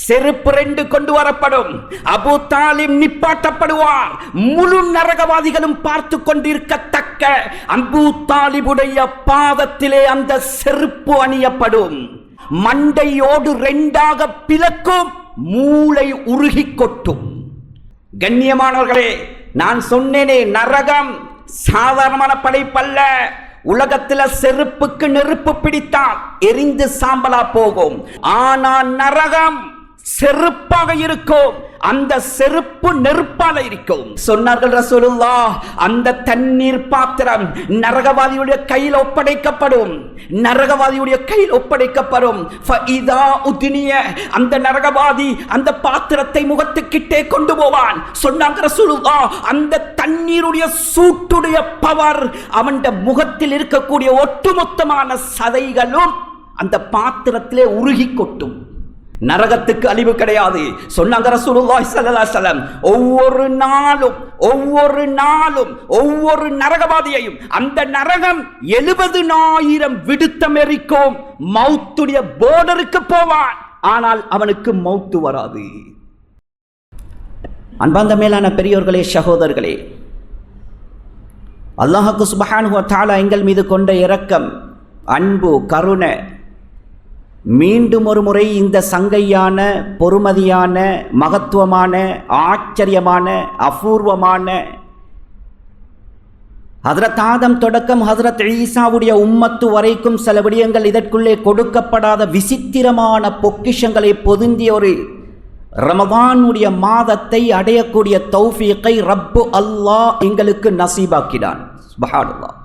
செருப்பு 2 கொண்டு வரப்படும். அபூ தாலிப் நிப்பாட்டப்படுவார். முழு நரகவாதிகளும் பார்த்து கொண்டிருக்கத்தக்க அபூ தாலிபுடைய பாதத்திலே அந்த செருப்பு அணியப்படும். மண்டையோடு 2ஆக பிளக்கும். மூளை உருகி கொட்டும். கண்ணியமானவர்களே, நான் சொன்னேனே, நரகம் சாதாரணமான படைப்பல்ல. உலகத்தில் செருப்புக்கு நெருப்பு பிடித்தால் எரிந்து சாம்பலா போகும். ஆனா நரகம் செருப்பாக இருக்கும். அந்த செருப்பு நெருப்பால இருக்கும். சொன்னார்கள் ரசூலுல்லாஹ், அந்த தண்ணீர் பாத்திரம் நரகவாதியுடைய கையில் ஒப்படைக்கப்படும். நரகவாதியுடைய கையில் ஒப்படைக்கப்படும். ஃபஇதா உத்னிய, அந்த நரகவாதி அந்த பாத்திரத்தை முகத்துக்கிட்டே கொண்டு போவான். சொன்னாங்க ரசூலுல்லாஹ், அந்த தண்ணீருடைய சூட்டுடைய பவர் அவன் முகத்தில் இருக்கக்கூடிய ஒட்டுமொத்தமான சதைகளும் அந்த பாத்திரத்திலே உருகி கொட்டும். நரகத்துக்கு அழிவு கிடையாது. சொன்னாங்க ரசூலுல்லாஹி ஸல்லல்லாஹு அலைஹி வஸல்லம், ஒவ்வொரு நாளும் ஒவ்வொரு நரகவாதியையும் அந்த நரகம் 70,000 விடுத்தம் எரிக்கும். மௌத்துடைய போர்டருக்கு போவான், ஆனால் அவனுக்கு மௌத்து வராது. அன்பார்ந்த மேலான பெரியோர்களே, சகோதரர்களே, அல்லாஹ் சுப்ஹானஹு வ தஆலா எங்கள் மீது கொண்ட இரக்கம், அன்பு, கருணை மீண்டும் ஒரு முறை இந்த சங்கையான, பொறுமதியான, மகத்துவமான, ஆச்சரியமான, அபூர்வமான ஹஜ்ரத் ஆதம் தொடக்கம் ஹஜ்ரத் ஈசாவுடைய உம்மத்து வரைக்கும் சில விடயங்கள் இதற்குள்ளே கொடுக்கப்படாத விசித்திரமான பொக்கிஷங்களை பொருந்திய ஒரு ரமதானுடைய மாதத்தை அடையக்கூடிய தௌஃபீக்கை ரப்பு அல்லாஹ் எங்களுக்கு நசீபாக்கினான். சுப்ஹானல்லாஹ்.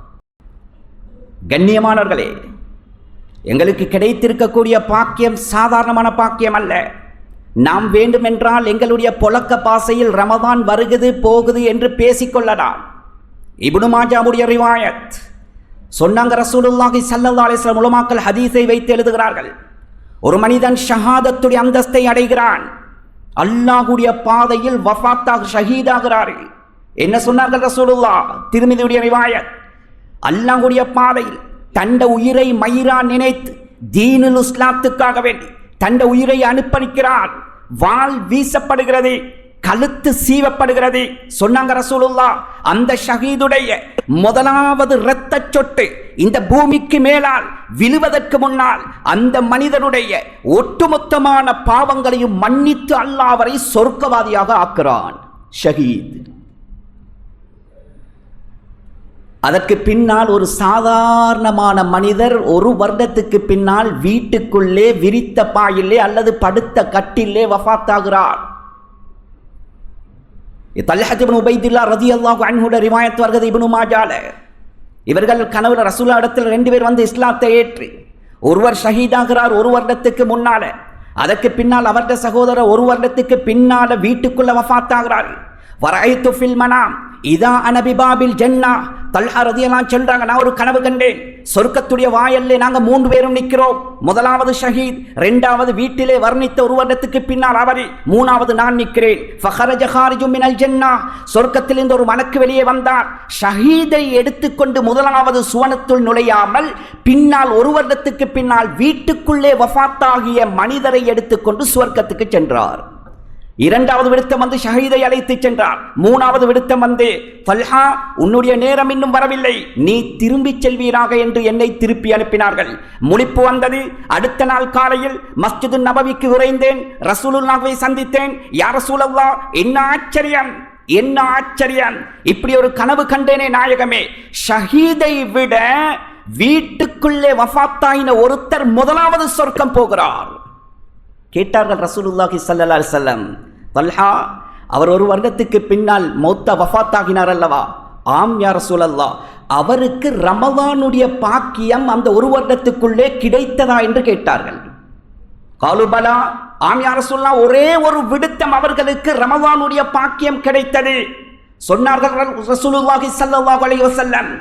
கண்ணியமானவர்களே, எங்களுக்கு கிடைத்திருக்கக்கூடிய பாக்கியம் சாதாரணமான பாக்கியம் அல்ல. நாம் வேண்டுமென்றால் எங்களுடைய பொலக்க பாசையில் ரமதான் வருகிறது போகுது என்று பேசிக்கொள்ளலாம். இப்னு மாஜாவுடைய ரிவாயத் சொன்னாங்க, ரசூலுல்லாஹி ஸல்லல்லாஹு அலைஹி வஸல்லம் உலமாக்கள் ஹதீஸை வைத்து எழுதுகிறார்கள், ஒரு மனிதன் ஷஹாதத்துடைய அந்தஸ்தை அடைகிறான், அல்லாஹ்வுடைய பாதையில் வஃபாத்தாக ஷஹீதாகிறார். என்ன சொன்னார்கள் ரசூலுல்லாஹ்? திர்மிதியுடைய ரிவாயத், அல்லாஹ்வுடைய பாதையில் தண்ட உயிரை மயிரா நினைத்து தீனுல் இஸ்லாத்துக்காக வேண்டி தண்ட உயிரை அனுப்பணிக்கிறான். வாள் வீசப்படுகிறது, கழுத்து சீவப்படுகிறது. சொன்னாங்க ரசூலுல்லாஹ், அந்த ஷஹீதுடைய முதலாவது இரத்த சொட்டு இந்த பூமிக்கு மேலால் விழுவதற்கு முன்னால் அந்த மனிதனுடைய ஒட்டுமொத்தமான பாவங்களையும் மன்னித்து அல்லாஹ் அவரை சொர்க்கவாதியாக ஆக்குறான். ஷஹீத். அதற்கு பின்னால் ஒரு சாதாரணமான மனிதர் 1 வருடத்துக்கு பின்னால் வீட்டுக்குள்ளே விரித்த பாயிலே அல்லது படுத்த கட்டிலே வஃபாத்தாகிறார். தல்ஹா இப்னு உபைதுல்லாஹ் ரலியல்லாஹு அன்ஹு ரிவாயத் வருகிறது இப்னு மாஜால. இவர்கள் கனவுல ரசூலுல்லாஹ் இடத்தில் 2 பேர் வந்து இஸ்லாத்தை ஏற்றி, ஒருவர் ஷஹீதாகிறார் 1 வருடத்துக்கு முன்னால. அதற்கு பின்னால் அவருடைய சகோதரர் 1 வருடத்துக்கு பின்னால வீட்டுக்குள்ள வஃபாத்தாகிறார். வரைத்து ஃபில் மனாம் இதா அனபி பாபில் ஜன்னா. தல்ஹா ரலியல்லாஹு சொல்றாங்க, நான் ஒரு கனவு கண்டேன், சொர்க்கத்துடைய வாயிலே நாங்க 3 பேரும் நிற்கிறோம். முதலாவது ஷஹீத், 2வது வீட்டிலே வர்ணித்த 1 வருடத்துக்கு பின்னால் அவர், 3வது நான் நிற்கிறேன். ஃபஹரஜ ஹாரிஜும் மினல் ஜன்னா. சொர்க்கத்திலிருந்து ஒரு மலக்கு வெளியே வந்தார். ஷஹீதை எடுத்துக்கொண்டு முதலாவது சுவனத்துள் நுழையாமல் பின்னால் 1 வருடத்துக்கு பின்னால் வீட்டுக்குள்ளே வஃபாத்தாகிய மனிதரை எடுத்துக்கொண்டு சுவர்க்கத்துக்கு சென்றார். 2வது விடுத்தம் வந்து ஷஹீதை அழைத்து சென்றார். 3வது விடுத்தம் வந்து, தல்ஹா உன்னுடைய நேரம் இன்னும் வரவில்லை, நீ திரும்பி செல்வீராக என்று என்னை திருப்பி அனுப்பினார்கள். முழிப்பு வந்தது. அடுத்த நாள் காலையில் மஸ்ஜிது நபவிக்கு விரைந்தேன். ரசூலுல்லாஹ்வை சந்தித்தேன். யா ரசூலல்லாஹ், என்ன ஆச்சரியம், என்ன ஆச்சரியம், இப்படி ஒரு கனவு கண்டேனே நாயகமே. ஷஹீதை விட வீட்டுக்குள்ளே வஃபாத்தாயின ஒருத்தர் முதலாவது சொர்க்கம் போகிறார். கேட்டார்கள் ரசூலுல்லாஹி ஸல்லல்லாஹு அலைஹி வஸல்லம், தல்ஹா அவர் 1 வருடத்துக்கு பின்னால் மௌத்தா வஃபாத்தாகினார் அல்லவா? ஆம் யா ரசூலல்லாஹ், அவருக்கு ரமதானுடைய பாக்கியம் அந்த 1 வருடத்துக்குள்ளே கிடைத்ததா என்று கேட்டார்கள். காலு பலா, ஆம் யா ரசூலல்லாஹ், ஒரே ஒரு விடுத்தம் அவர்களுக்கு ரமதானுடைய பாக்கியம் கிடைத்தது. சொன்னார்கள் ரசூலுல்லாஹி ஸல்லல்லாஹு அலைஹி வஸல்லம்,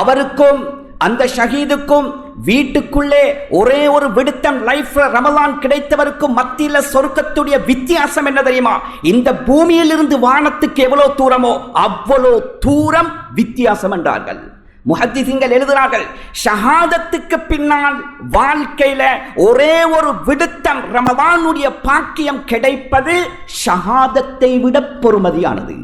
அவருக்கும் அந்த ஷஹீதுக்கும் வீட்டுக்குள்ளே ஒரே ஒரு விடுத்தம் லைஃப்ல ரமலான் கிடைத்தவருக்கும் மத்தியில சொர்க்கத்துடைய வித்தியாசம் என்ன தெரியுமா? இந்த பூமியிலிருந்து வானத்துக்கு எவ்வளவு தூரமோ அவ்வளோ தூரம் வித்தியாசம் என்றார்கள். முஹத்திஸீன்கள் எழுதுகிறார்கள், ஷஹாதத்துக்கு பின்னால் வாழ்க்கையில ஒரே ஒரு விடுத்தம் ரமதானுடைய பாக்கியம் கிடைப்பது ஷஹாதத்தை விட பொறுமதியானது.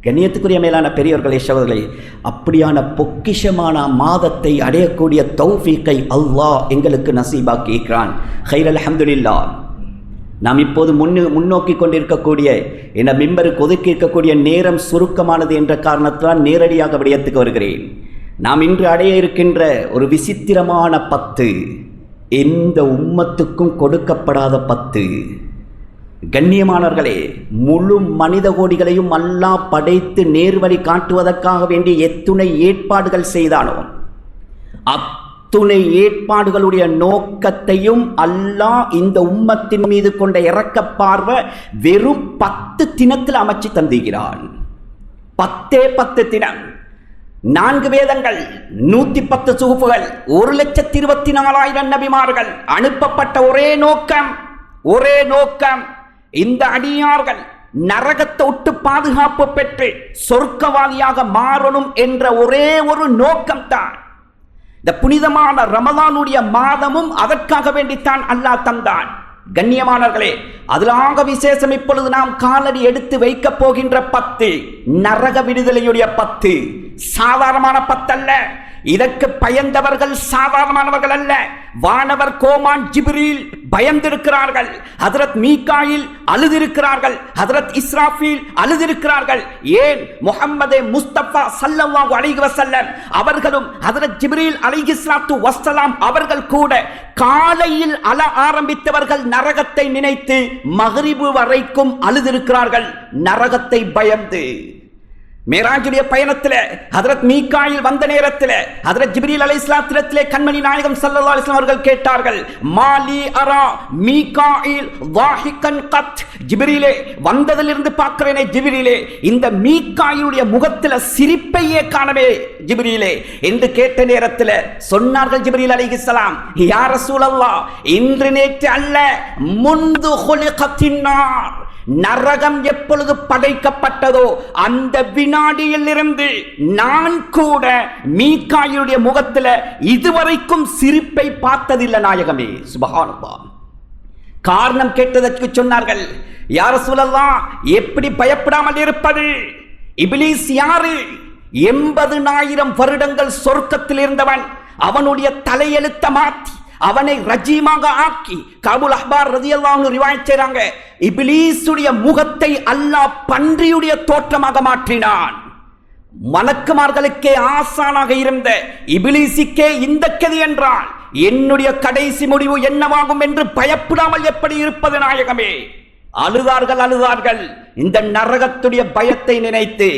கண்ணியத்துக்குரிய மேலான பெரியவர்களே, சகோதரர்களே, அப்படியான பொக்கிஷமான மாதத்தை அடையக்கூடிய தௌஃபீக்கை அல்லாஹ் எங்களுக்கு நசீபாக்கி இருக்கிறான். ஹைரல் அல்ஹம்துலில்லாஹ். நாம் இப்போது முன்னோக்கி கொண்டிருக்கக்கூடிய இந்த மிம்பருக்கு ஒதுக்கி இருக்கக்கூடிய நேரம் சுருக்கமானது என்ற காரணத்தால் நேரடியாக விடயத்துக்கு வருகிறேன். நாம் இன்று அடைய இருக்கின்ற ஒரு விசித்திரமான 10, எந்த உம்மத்துக்கும் கொடுக்கப்படாத 10. கண்ணியமானவர்களே, முழு மனித கோடிகளையும் அல்லாஹ் படைத்து நேர்வழி காட்டுவதற்காக வேண்டிய எத்துணை ஏற்பாடுகள் செய்தானோ அத்துணை ஏற்பாடுகளுடைய நோக்கத்தையும் அல்லாஹ் இந்த உம்மத்தின் மீது கொண்ட இரக்க பார்வை வெறும் 10 தினத்தில் அமைச்சு தந்திருக்கிறான். 10 தினம், 4 வேதங்கள், 110 சுகுப்புகள், 1,24,000 நபிமார்கள் அனுப்பப்பட்ட ஒரே நோக்கம் இந்த அடியார்கள் நரகத்தை விட்டு பாதுகாப்பு பெற்று சொர்க்கவாதியாக மாறணும் என்ற ஒரே ஒரு நோக்கம்தான். இந்த புனிதமான ரமலானுடைய மாதமும் அதற்காக வேண்டித்தான் அல்லாஹ் தந்தான். கண்ணியமானவர்களே, அதிலாக விசேஷம் இப்பொழுது நாம் காலடி எடுத்து வைக்க போகின்ற 10 நரக விடுதலையுடைய 10 சாதாரணமான 10 அல்ல. இதற்கு பயந்தவர்கள் சாதாரணமானவர்கள் அல்ல. வானவர் கோமான் ஜிப்ரீல் பயந்திருக்கிறார்கள். ஹஜ்ரத் மீகாயில் அழுதிருக்கிறார்கள். ஹஜ்ரத் இஸ்ராஃபீல் அழுதிருக்கிறார்கள். ஏன், முஹம்மதே முஸ்தபா ஸல்லல்லாஹு அலைஹி வஸல்லம் அவர்களும் ஹஜ்ரத் ஜிப்ரீல் அலைஹிஸ்ஸலாத்து வஸ்ஸலாம் அவர்கள் கூட காலையில் அழ ஆரம்பித்தவர்கள் நரகத்தை நினைத்து மக்ரிபு வரைக்கும் அழுதிருக்கிறார்கள் நரகத்தை பயந்து. மேராஜுடைய பயணத்தில் ஹஜ்ரத் மீகாயில் வந்த நேரத்தில் ஹஜ்ரத் ஜிப்ரீல் அலைஹிஸ்ஸலாத்திலே கண்மணி நாயகம் ஸல்லல்லாஹு அலைஹி வஸல்லம் அவர்கள் கேட்டார்கள், மாலி அரா மீகாயில் வாஹிகன் கத். ஜிப்ரீலே, வந்ததிலிருந்து பார்க்கிறேனே ஜிப்ரீலே, இந்த மீகாயிலுடைய முகத்தில் சிரிப்பையே காணவே ஜிப்ரீலே என்று கேட்ட நேரத்தில் சொன்னார்கள் ஜிப்ரீல் அலைஹிஸ்ஸலாம், யா ரசூலல்லாஹ், இன்று நேற்று அல்ல, முந்து குலிகத்தின் நார், நரகம் எப்பொழுது படைக்கப்பட்டதோ அந்த வினாடியில் இருந்து நான் கூட மீகாயிலுடைய முகத்தில் இதுவரைக்கும் சிரிப்பை பார்த்ததில்லை நாயகமே. சுப்ஹானல்லாஹ். காரணம் கேட்டதற்கு சொன்னார்கள், யா ரசூலல்லாஹ், எப்படி பயப்படாமல் இருப்பது? இப்லீஸ் யாரு? 80,000 வருடங்கள் சொர்க்கத்தில் இருந்தவன். அவனுடைய தலையெழுத்த மாற்றி அவனை ரஜீமாக ஆக்கி காபுல் அஹ்பார் ரலியல்லாஹு அன்ஹு ரிவாயத் செய்றாங்க, இப்லீசுடைய முகத்தை அல்லாஹ் பன்றியுடைய தோற்றமாக மாற்றினான். மலக்குமார்களுக்கே ஆசானாக இருந்த இப்லீசுக்கே இந்த கதி என்றால் என்னுடைய கடைசி முடிவு என்னவாகும் என்று பயப்படாமல் எப்படி இருப்பது நாயகமே? அழுதார்கள் இந்த நரகத்துடைய பயத்தை நினைத்து.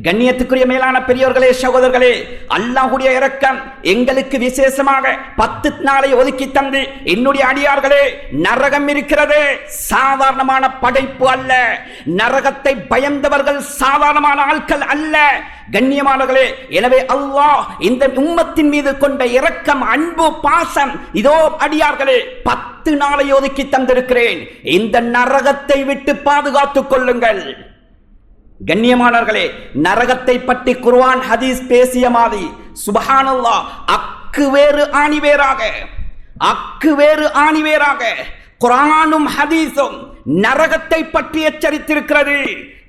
கண்ணியத்துக்குரிய மேலான பெரியோர்களே, சகோதரர்களே, அல்லாஹ்வுடைய இரக்கம் எங்களுக்கு விசேஷமாக 10 நாளை ஒதுக்கி தந்து, என்னுடைய அடியார்களே, நரகம் இருக்கிறது, சாதாரணமான படைப்பு அல்ல. நரகத்தை பயந்தவர்கள் சாதாரணமான ஆட்கள் அல்ல. கண்ணியமானவர்களே, எனவே அல்லாஹ் இந்த உம்மத்தின் மீது கொண்ட இரக்கம், அன்பு, பாசம், இதோ அடியார்களே 10 நாளை ஒதுக்கி தந்திருக்கிறேன், இந்த நரகத்தை விட்டு பாதுகாத்துக் கொள்ளுங்கள். கண்ணியமானவர்களே, நரகத்தை பற்றி குர்ஆன் ஹதீஸ் பேசிய மாதிரி சுப்ஹானல்லாஹ், அக்கு வேறு ஆணிவேராக குர்ஆனும் ஹதீஸும் நரகத்தை பற்றி எச்சரித்திருக்கிறது.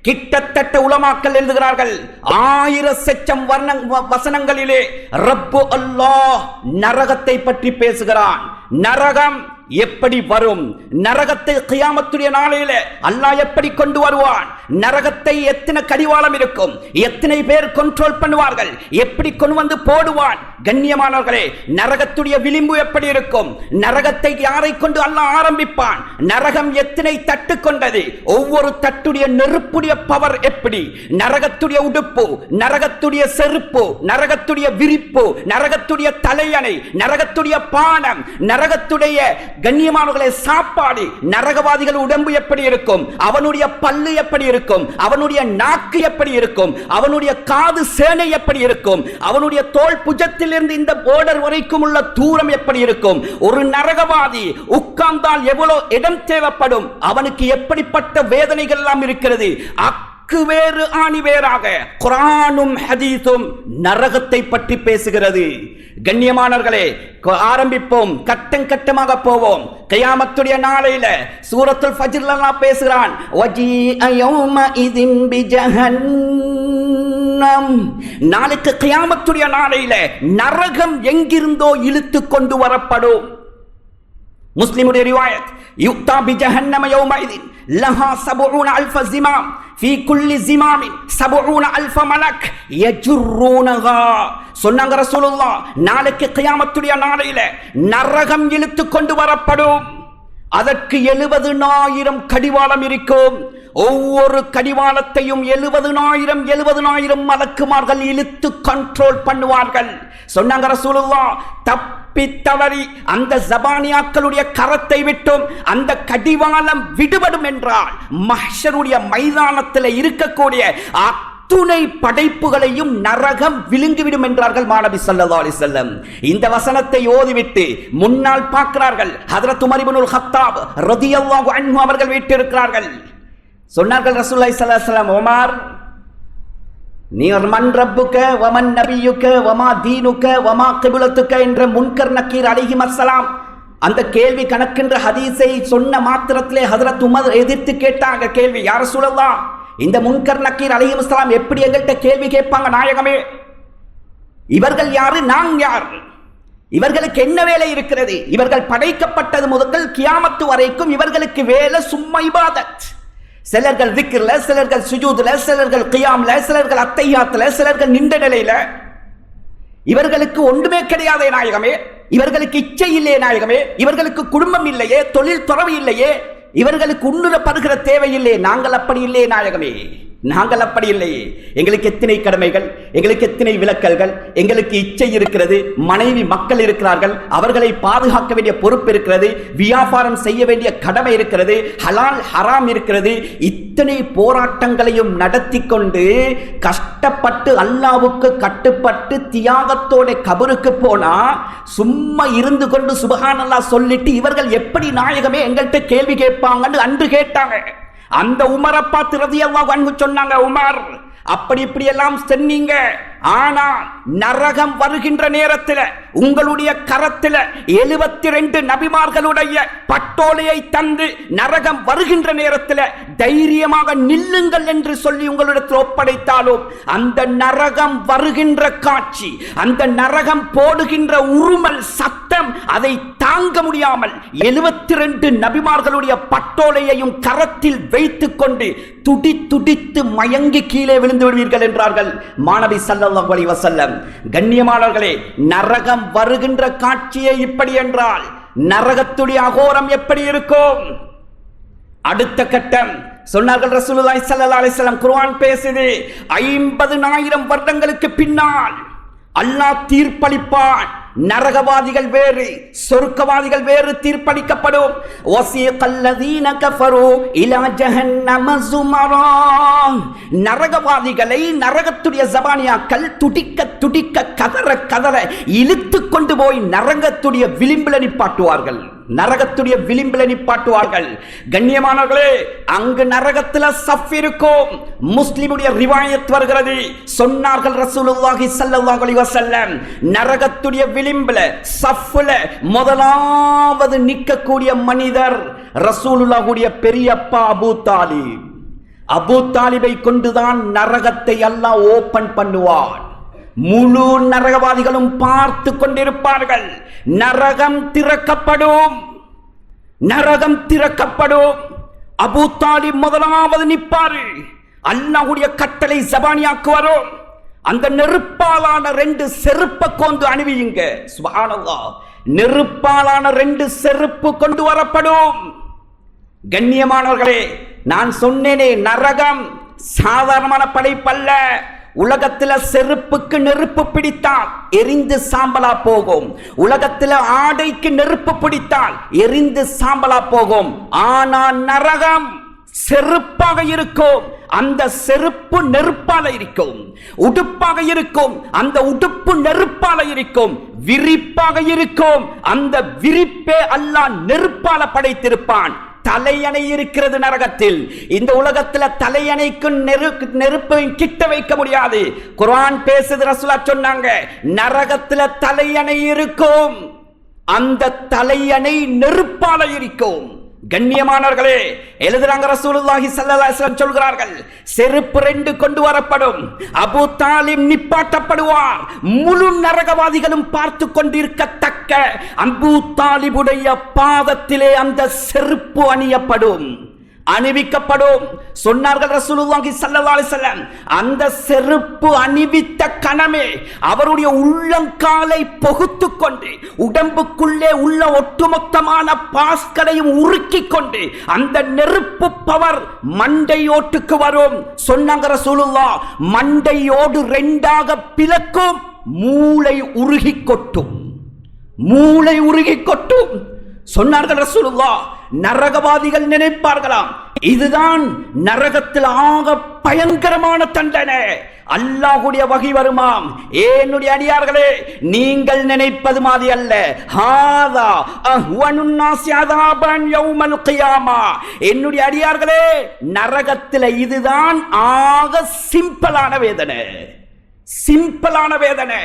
கிட்டத்தட்ட உலமாக்கள் எழுதுகிறார்கள், 1000 வசனங்களிலே ரப்பு அல்லாஹ் நரகத்தை பற்றி பேசுகிறான். நரகம் எப்படி வரும், நரகத்தை கியாமத்துடைய நாளையில அல்லாஹ் எப்படி கொண்டு வருவான், நரகத்தை எத்தனை கடிவாளம் இருக்கும், எத்தனை பேர் கண்ட்ரோல் பண்ணுவார்கள், எப்படி கொண்டு வந்து போடுவான். கண்ணியமானவர்களே, நரகத்துடைய விளிம்பு எப்படி இருக்கும், நரகத்தை யாரை கொண்டு அல்லாஹ் ஆரம்பிப்பான், நரகம் எத்தனை தட்டு கொண்டது, ஒவ்வொரு தட்டுடைய நெருப்புடைய பவர் எப்படி, நரகத்துடைய உடுப்பு, நரகத்துடைய செருப்பு, நரகத்துடைய விரிப்பு, நரகத்துடைய தலையணை, நரகத்துடைய பானம், நரகத்துடைய கண்ணியமானவர்களே சாப்பாடு, நரகவாதிகள் உடம்பு எப்படி இருக்கும், அவனுடைய பல்லு எப்படி இருக்கும், அவனுடைய நாக்கு எப்படி இருக்கும், அவனுடைய காது சேனை எப்படி இருக்கும், அவனுடைய தோல் புஜத்தில் இருந்து இந்த போர்டர் வரைக்கும் உள்ள தூரம் எப்படி இருக்கும், ஒரு நரகவாதி உட்கார்ந்தால் எவ்வளவு இடம் தேவைப்படும், அவனுக்கு எப்படிப்பட்ட வேதனைகள் எல்லாம் இருக்கிறது. அக்கு வேறு ஆணி வேறாக குர்ஆனும் ஹதீஸும் நரகத்தை பற்றி பேசுகிறது. கண்ணியமானவர்களே, ஆரம்பிப்போம், கட்டம் கட்டமாக போவோம். கியாமத்துடைய நாளையில சூரத்துல் ஃபஜ்ர்ல அல்லாஹ் பேசுகிறான், வஜீஅ யௌமஇதின் பிஜஹன்னம். நாளைக்கு கியாமத்துடைய நாளையில நரகம் எங்கிருந்தோ இழுத்து கொண்டு வரப்படும். முஸ்லிமுடைய ரிவாயத், யுக்தா பிஜஹன்னம யௌமஇதின் லஹா 70,000 ஜிமாம் ஃபீ குல்லி ஜிமாமின் 70,000 மலக் யஜுர்ரூனஹா. சொன்னாங்க ரசூலுல்லாஹ், நாளைக்கு கியாமத்துடைய நாளையில நரகம் இழுத்து கொண்டு வரப்படும். அதற்கு 70,000 கடிவாளம் இருக்கும். ஒவ்வொரு கடிவாளத்தையும் 70,000 மலக்குமார்கள் இழுத்து கண்ட்ரோல் பண்ணுவார்கள். சொன்னாங்க ரசூலுல்லாஹ், தவறி அந்த ஜபானியாக்களுடைய கரத்தை விட்டும் அந்த கடிவாளம் விடுபடும் என்றால் மஹ்ஷருடைய மைதானத்தில் இருக்கக்கூடிய அத்துணை படைப்புகளையும் நரகம் விழுங்கிவிடும் என்றார்கள் மாநபி ஸல்லல்லாஹு அலைஹி வஸல்லம். இந்த வசனத்தை ஓதிவிட்டு முன்னால் பார்க்கிறார்கள். ஹஜ்ரத் உமர் இப்னுல் கத்தாப் ரலியல்லாஹு அன்ஹு அவர்கள் வீட்டிருக்கிறார்கள். சொன்னார்கள் ரசூலுல்லாஹி ஸல்லல்லாஹு அலைஹி வஸல்லம், உமர், நீ மன் ரப்புக வமன் நபியுக வமா தீனுக வமா கிப்லத்துக என்ற முன்கர் நக்கீர் அலைஹிஸ்ஸலாம் அந்த கேள்வி கணக்கின்ற ஹதீஸை சொன்ன மாத்திரத்திலே ஹஜ்ரத் உமர் எதிர்த்து கேட்டாங்க கேள்வி, யா ரசூலல்லாஹ், இந்த முன்கர் நக்கீர் அலைஹிஸ்ஸலாம் எப்படி எங்கள்கிட்ட கேள்வி கேட்பாங்க நாயகமே? இவர்கள் யாரு, நான் யார்? இவர்களுக்கு என்ன வேலை இருக்கிறது? இவர்கள் படைக்கப்பட்டது முதல் கியாமத்து வரைக்கும் இவர்களுக்கு வேலை சும்மா இபாதத். சிலர்கள் திக்ர்ல, சிலர்கள் சுஜூதுல, சிலர்கள் கியாம்ல, சிலர்கள் அத்தையாத்துல, சிலர்கள் நின்ற நிலையில. இவர்களுக்கு ஒன்றுமே கிடையாதே நாயகமே. இவர்களுக்கு இச்சை இல்லையே நாயகமே. இவர்களுக்கு குடும்பம் இல்லையே, தொழில் துறவு இல்லையே, இவர்களுக்கு உண்ணுற பருகிற தேவையில்லையே. நாங்கள் அப்படி இல்லையே நாயகமே, நாங்கள் அப்படி இல்லையே. எங்களுக்கு எத்தனை கடமைகள், எங்களுக்கு எத்தனை விலக்கல்கள், எங்களுக்கு இச்சை இருக்கிறது, மனைவி மக்கள் இருக்கிறார்கள், அவர்களை பாதுகாக்க வேண்டிய பொறுப்பு இருக்கிறது, வியாபாரம் செய்ய வேண்டிய கடமை இருக்கிறது, ஹலால் ஹராம் இருக்கிறது. இத்தனை போராட்டங்களையும் நடத்தி கொண்டு கஷ்டப்பட்டு அல்லாஹ்வுக்கு கட்டுப்பட்டு தியாகத்தோட கபருக்கு போனா சும்மா இருந்து கொண்டு சுப்ஹானல்லாஹ் சொல்லிட்டு இவர்கள் எப்படி நாயகமே எங்கள்கிட்ட கேள்வி கேட்பாங்கன்னு அன்று கேட்டாங்க. அந்த உமரை பார்த்து ரலியல்லாஹு அன்ஹு சொன்னாங்க, உமர், அப்படி இப்படி எல்லாம் சொன்னீங்க, ஆனா நரகம் வருகின்ற நேரத்தில் உங்களுடைய கரத்தில் 72 நபிமார்களுடைய பட்டோலையை தந்து நரகம் வருகின்ற நேரத்தில் தைரியமாக நில்லுங்கள் என்று சொல்லி உங்களிடத்தில் ஒப்படைத்தாலும் அந்த நரகம் வருகின்ற காட்சி, அந்த நரகம் போடுகின்ற உருமல் சத்தம், அதை தாங்க முடியாமல் 72 நபிமார்களுடைய பட்டோலையையும் கரத்தில் வைத்துக் கொண்டு துடி துடித்து மயங்கி கீழே விழுந்து விடுவீர்கள் என்றார்கள் மாநபி ஸல்லல்லாஹு அலைஹி வஸல்லம். கண்ணியமானவர்களே, நரகம் வருகின்ற காட்சியை இப்படி என்றால் நரகத்துடைய அகோரம் எப்படி இருக்கும்? அடுத்த கட்டம் சொன்னார்கள் ரசூலுல்லாஹி ஸல்லல்லாஹு அலைஹி வஸல்லம், குர்ஆன் பேசுது, 50,000 வருடங்களுக்கு பின்னால் அல்லாஹ் தீர்ப்பளிப்பான். நரகவாதிகள் வேறு, சொர்க்கவாதிகள் வேறு தீர்ப்பளிக்கப்படும். வஸீகல்லதீன கஃபரு இலா ஜஹன்னம ஸுமரா. நரகவாதிகளை நரகத்துடைய ஜபானியாக்கள் துடிக்க துடிக்க கதற கதற இழுத்து கொண்டு போய் நரகத்துடைய விளிம்பில் நிப்பாட்டுவார்கள். நரகத்துடைய விளிம்பில் நிப்பாட்டுவார்கள். கண்ணியமானவர்களே, அங்கு நரகத்தில் சஃப் இருக்கும். முஸ்லிமுடைய ரிவாயத் வருகிறது, சொன்னார்கள் ரசூலுல்லாஹி ஸல்லல்லாஹு அலைஹி வஸல்லம், நரகத்துடைய விளிம்பில் சஃப்ல முதலாவது நிற்கக்கூடிய மனிதர் ரசூலுல்லாஹுடைய பெரியப்பா அபூ தாலிப். அபூ தாலிபை கொண்டுதான் நரகத்தை அல்லாஹ் ஓபன் பண்ணுவார். முழு நரகவாதிகளும் பார்த்து கொண்டிருப்பார்கள். நரகம் திறக்கப்படும், நரகம் திறக்கப்படும். அபூ தாலிப் முதலாவது நிற்பாரு. அல்லாஹ்வுடைய கட்டளை ஜபானியாக்கு வரும். அந்த நெருப்பாலான 2 செருப்பை கொண்டு அணிவியுங்க. சுப்ஹானல்லாஹ், நெருப்பாலான 2 செருப்பு கொண்டு வரப்படும். கண்ணியமானவர்களே, நான் சொன்னேனே, நரகம் சாதாரணமான படைப்பல்ல. உலகத்தில் செருப்புக்கு நெருப்பு பிடித்தால் எரிந்து சாம்பலா போகும். உலகத்தில் ஆடைக்கு நெருப்பு பிடித்தால் எரிந்து சாம்பலா போகும். ஆனால் நரகம் செருப்பாக இருக்கும். அந்த செருப்பு நெருப்பால இருக்கும். உடுப்பாக இருக்கும். அந்த உடுப்பு நெருப்பால இருக்கும். விரிப்பாக இருக்கும். அந்த விரிப்பே அல்லாஹ் நெருப்பால படைத்திருப்பான். தலையணை இருக்கிறது நரகத்தில். இந்த உலகத்தில் தலையணைக்கும் நெருப்பை கிட்ட வைக்க முடியாது. குர்ஆன் பேசுது, ரசூலுல்லாஹ் சொன்னாங்க, நரகத்தில் தலையணை இருக்கும், அந்த தலையணை நெருப்பால இருக்கும். கண்ணியமானவர்களே, எழுதுறாங்க ரசூலுல்லாஹி ஸல்லல்லாஹு அலைஹி வஸல்லம் சொல்கிறார்கள், செருப்பு 2 கொண்டு வரப்படும், அபூ தாலிப் நிப்பாட்டப்படுவார், முழு நரகவாதிகளும் பார்த்து கொண்டிருக்கத்தக்க அபூ தாலிபுடைய பாதத்திலே அந்த செருப்பு அணியப்படும், அணிவிக்கப்படும். சொன்னார்கள் ரசூலுல்லாஹி ஸல்லல்லாஹு அலைஹி வஸல்லம், அந்த செருப்பு அணிவித்த கணமே அவருடைய உள்ளங்காலை பொகுத்து கொண்டு உடம்புக்குள்ளே உள்ள ஒட்டுமொத்தமான பாஸ்களையும் உருக்கிக் கொண்டு அந்த நெருப்பு பவர் மண்டையோட்டுக்கு வரும். சொன்னாங்க ரசூலுல்லாஹ், மண்டையோடு 2ஆக பிளக்கும், மூளை உருகி கொட்டும், மூளை உருகி கொட்டும். சொன்னார்கள் ரசூலுல்லாஹ், நரகவாதிகள் நினைப்பார்களாம், இதுதான் நரகத்தில் ஆக பயங்கரமான தண்டனை, அல்லாஹ்வுடைய வகை வருமாம். என்னுடைய அடியார்களே, நீங்கள் நினைப்பது மாதிரி அல்ல. ஹாதா அஹ்வனுன் நாஸி அஸாபன் யௌமல் கியாமா. என்னுடைய அடியார்களே, நரகத்தில் இதுதான் ஆக சிம்பிளான வேதனை, சிம்பிளான வேதனை.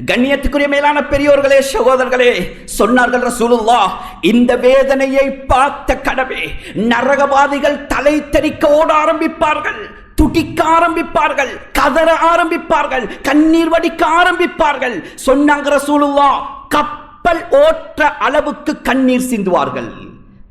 கண்ணியத்துக்குரிய மேலான பெரியோர்களே, சகோதரர்களே, சொன்னார்கள் ரசூலுல்லாஹ், இந்த வேதனையை பார்த்த கடவே நரகவாதிகள் தலை தெறிக்க ஓட ஆரம்பிப்பார்கள், துடிக்க ஆரம்பிப்பார்கள், கதற ஆரம்பிப்பார்கள், கண்ணீர் வடிக்க ஆரம்பிப்பார்கள். சொன்னாங்க ரசூலுல்லாஹ், கப்பல் ஓட்ட அளவுக்கு கண்ணீர் சிந்துவார்கள்,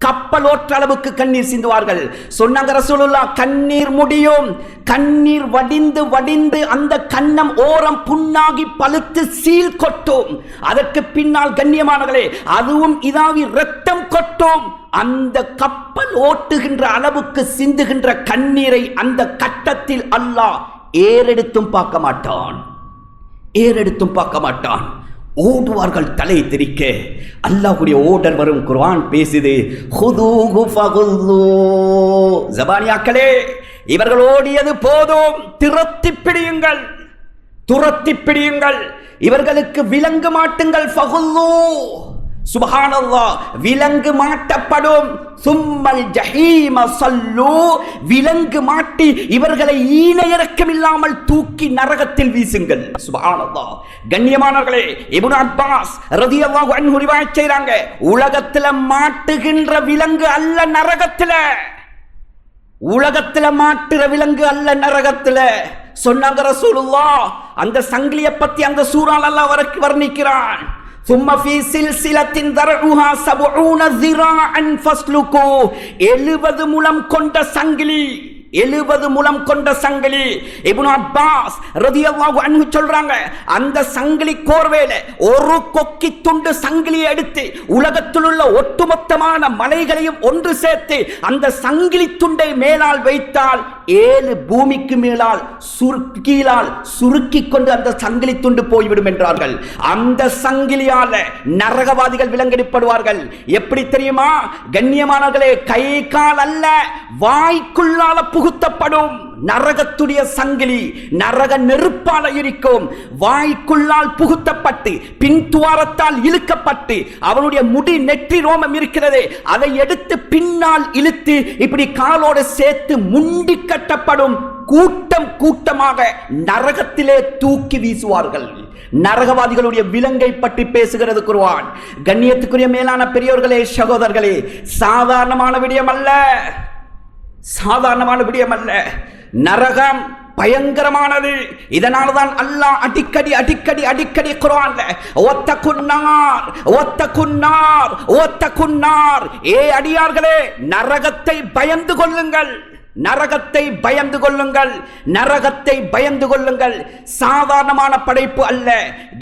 கப்பல் ஓட்ட அளவுக்கு கண்ணீர் சிந்துவார்கள். சொன்னாங்க ரசூலுல்லாஹ், கண்ணீர் முடியும், கண்ணீர் வடிந்து வடிந்து அந்த கன்னம் ஓரம் புண்ணாகி பழுத்து சீல் கொட்டும். அதற்கு பின்னால் கண்ணியமானவர்களே, அதுவும் இதாவி இரத்தம் கொட்டும். அந்த கப்பல் ஓட்டுகின்ற அளவுக்கு சிந்துகின்ற கண்ணீரை அந்த கட்டத்தில் அல்லாஹ் ஏறெடுத்தும் பார்க்க மாட்டான், ஏறெடுத்தும் பார்க்க மாட்டான். ஓடுவார்கள் தலை திரிக்க. அல்லாஹ்வுடைய ஓடர் வரும். குர்ஆன் பேசுது, ஹுதூஹு ஃபகுல்லூ. ஜபானியாக்களே, இவர்கள் ஓடியது போதும், துரத்தி பிடியுங்கள், துரத்தி பிடியுங்கள், இவர்களுக்கு விலங்கு மாட்டுங்கள். ஃபகுல்லூ, சுப்ஹானல்லாஹ், விலங்கு மாட்டப்படும். சும்மல் ஜஹீம ஸல்லூ, விலங்கு மாட்டி இவர்களை ஈனையிறக்கம் இல்லாமல் தூக்கி நரகத்தில் வீசுங்கள். சுப்ஹானல்லாஹ். கண்ணியமானவர்களே, இப்னு அப்பாஸ் ரலியல்லாஹு அன்ஹு ரிவாயத் செய்றாங்க, உலகத்தில் மாட்டுகின்ற விலங்கு அல்ல நரகத்தில், உலகத்தில் மாட்டுற விலங்கு அல்ல நரகத்தில். சொன்னாங்க ரசூலுல்லாஹ், அந்த சங்கிலியை பத்தி அந்த சூறால அல்லாஹ் வர்ணிக்கிறான். ثم في سلسلة ذرعها 70 ذراعا فاسلكوه. 70 முழம் கொண்ட சங்கிலி, 70 முழம் கொண்ட சங்கிலி. இப்னு அப்பாஸ் ரலியல்லாஹு அன்ஹு சொல்றாங்க, அந்த சங்கிலி கோர்வேல ஒரு கொக்கி துண்டு சங்கிலியை எடுத்து உலகத்தில் உள்ள ஒட்டுமொத்தமான மலைகளையும் ஒன்று சேர்த்து அந்த சங்கிலி துண்டை மேலால் வைத்தால் 7 பூமிக்கு மேலால் கீழால் சுருக்கி கொண்டு அந்த சங்கிலி துண்டு போய்விடும் என்றார்கள். அந்த சங்கிலியால நரகவாதிகள் விலங்கெடுப்படுவார்கள். எப்படி தெரியுமா கண்ணியமானவர்களே, கை கால் அல்ல, வாய்க்குள்ளால புகுத்தப்படும் நரகத்துடைய சங்கிலி. நரக நெருப்பால இருக்கும், வாய்க்குள்ளால் புகுத்தப்பட்டு பின் துவாரத்தால் இழுக்கப்பட்டு அவனுடைய முடி நெற்றி ரோமம் இருக்கிறது, அதை எடுத்து பின்னால் இழுத்து இப்படி காலோடு சேர்த்து முண்டி கட்டப்படும். கூட்டம் கூட்டமாக நரகத்திலே தூக்கி வீசுவார்கள். நரகவாதிகளுடைய விலங்கை பற்றி பேசுகிறது குர்ஆன். கண்ணியத்துக்குரிய மேலான பெரியோர்களே, சகோதரர்களே, சாதாரணமான விடயம் அல்ல, சாதாரணமான விடயம் அல்ல. நரகம் பயங்கரமானது. இதனால்தான் அல்லாஹ் அடிக்கடி அடிக்கடி அடிக்கடி குர்ஆன்ல வத்தகுன்னார் வத்தகுன்னார் வத்தகுன்னார், ஏ அடியார்களே, நரகத்தை பயந்து கொள்ளுங்கள், நரகத்தை பயந்து கொள்ளுங்கள், நரகத்தை பயந்து கொள்ளுங்கள். சாதாரணமான படைப்பு அல்ல.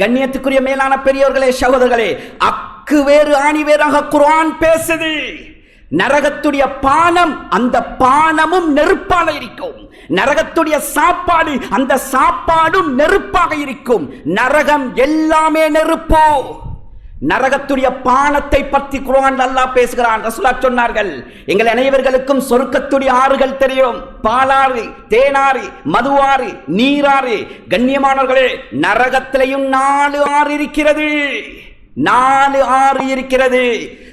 கண்ணியத்துக்குரிய மேலான பெரியோர்களே, சகோதரர்களே, அக்கு வேறு ஆணி வேறாக குர்ஆன் பேசுது. நரகத்துடைய பானம், அந்த பானமும் நெருப்பாக இருக்கும். நரகத்துடைய சாப்பாடு, அந்த சாப்பாடும் நெருப்பாக இருக்கும். நரகம் எல்லாமே நெருப்போ. நரகத்துடைய பானத்தை பற்றி குர்ஆன் அல்லாஹ் பேசுகிறான். ரசூலுல்லாஹ் சொன்னார்கள், எங்கள் அனைவர்களுக்கும் சொர்க்கத்துடைய ஆறுகள் தெரியும், பாலாறு, தேனாறு, மதுவாறு, நீராறு. கண்ணியமானவர்களே, நரகத்திலையும் 4 ஆறு இருக்கிறது. 4 ஆறு இருக்கிறது.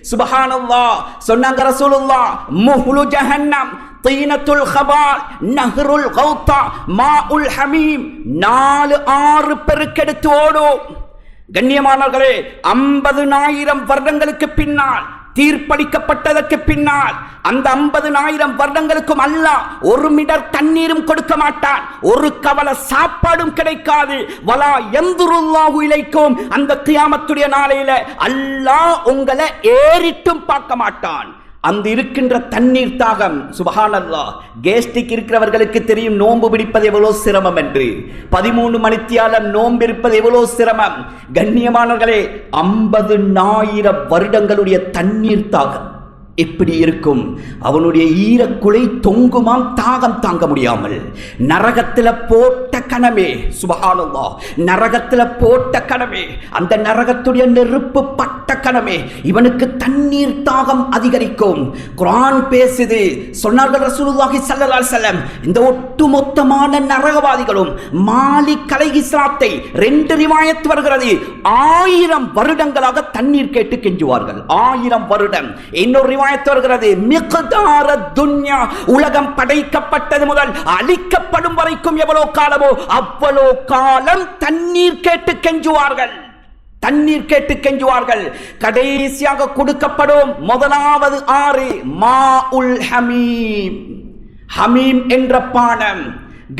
சுப்ஹானல்லாஹ். சொன்னாங்க ரசூலுல்லாஹ், முஹ்லு ஜஹன்னம், தீனத்துல் கபால், நஹ்ருல் கௌதா, மாஉல் ஹமீம். 4 ஆறு பெருக்கெடுத்து ஓடும். கண்ணியமானவர்களே, 50,000 வருடங்களுக்கு பின்னால், தீர்ப்பளிக்கப்பட்டதற்கு பின்னால், அந்த 50,000 வருடங்களுக்கும் அல்லாஹ் ஒரு மிடர் தண்ணீரும் கொடுக்க மாட்டான், ஒரு கவலை சாப்பாடும் கிடைக்காது. வலா யன்துருல்லாஹு இலைக்கும், அந்த கியாமத்துடைய நாளையில அல்லாஹ் உங்களை ஏறிட்டும் பார்க்க மாட்டான். அந்த இருக்கின்ற தண்ணீர் தாகம், சுப்ஹானல்லாஹ். கேஸ்ட்ரிக் இருக்கிறவர்களுக்கு தெரியும் நோன்பு பிடிப்பது எவ்வளவு சிரமம் என்று. 13 மணித்தியாலம் நோன்பு இருப்பது எவ்வளவு சிரமம். கண்ணியமானவர்களே, 50,000 வருடங்களுடைய தண்ணீர் தாகம் எப்படி இருக்கும்? அவனுடைய ஈரக்குலை தொங்குமாம், தாகம் தாங்க முடியாமல். நரகத்தில் போட்ட கணமே, சுப்ஹானல்லாஹ், நரகத்தில் போட்ட கணமே, அந்த நரகத்துடைய நெருப்பு பட்ட கணமே, இவனுக்கு தண்ணீர் தாகம் அதிகரிக்கும். குர்ஆன் பேசுது. சொன்னார்கள் ரசூலுல்லாஹி ஸல்லல்லாஹு அலைஹி வஸல்லம், இந்த ஒட்டுமொத்தமான நரகவாதிகளும் மாலிக் அலைஹிஸ்ஸலாத்தை 2 ரிவாயத் வருகிறது, 1000 வருடங்களாக தண்ணீர் கேட்டு கெஞ்சுவார்கள். 1000 வருடம். இன்னொரு வருகிறது, மிக்தார துன்யா, உலகம் படைக்கப்பட்டது முதல் அழிக்கப்படும் வரைக்கும் எவ்வளவு காலமோ அவ்வளவு காலம் தண்ணீர் கேட்டு கெஞ்சுவார்கள். தண்ணீர் கேட்டு கெஞ்சுவார்கள். கடைசியாக கொடுக்கப்படும் முதலாவது ஆறு மாஉல் ஹமீம். ஹமீம் என்ற பானம்.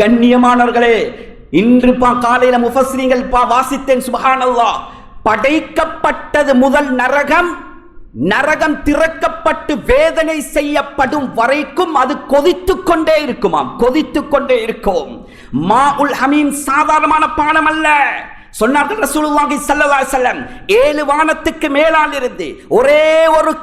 கண்ணியமானவர்களே, இன்று காலையில முஃபஸ்ஸிரீன்கள் வாசித்தேன். சுப்ஹானல்லாஹ். படைக்கப்பட்டது முதல் நரகம் திறக்கப்பட்டு வேதனை செய்யப்படும் வரைக்கும் அது கொதித்துக் கொண்டே இருக்குமாம், கொதித்துக் கொண்டே இருக்கும். மாஉல் ஹமீம் சாதாரணமான பானம் அல்ல. சொன்னார்கள் ரசூலுல்லாஹி ஸல்லல்லாஹு அலைஹி வஸல்லம், 7 வானத்துக்கு மேலால் இருந்து ஒரே ஒரு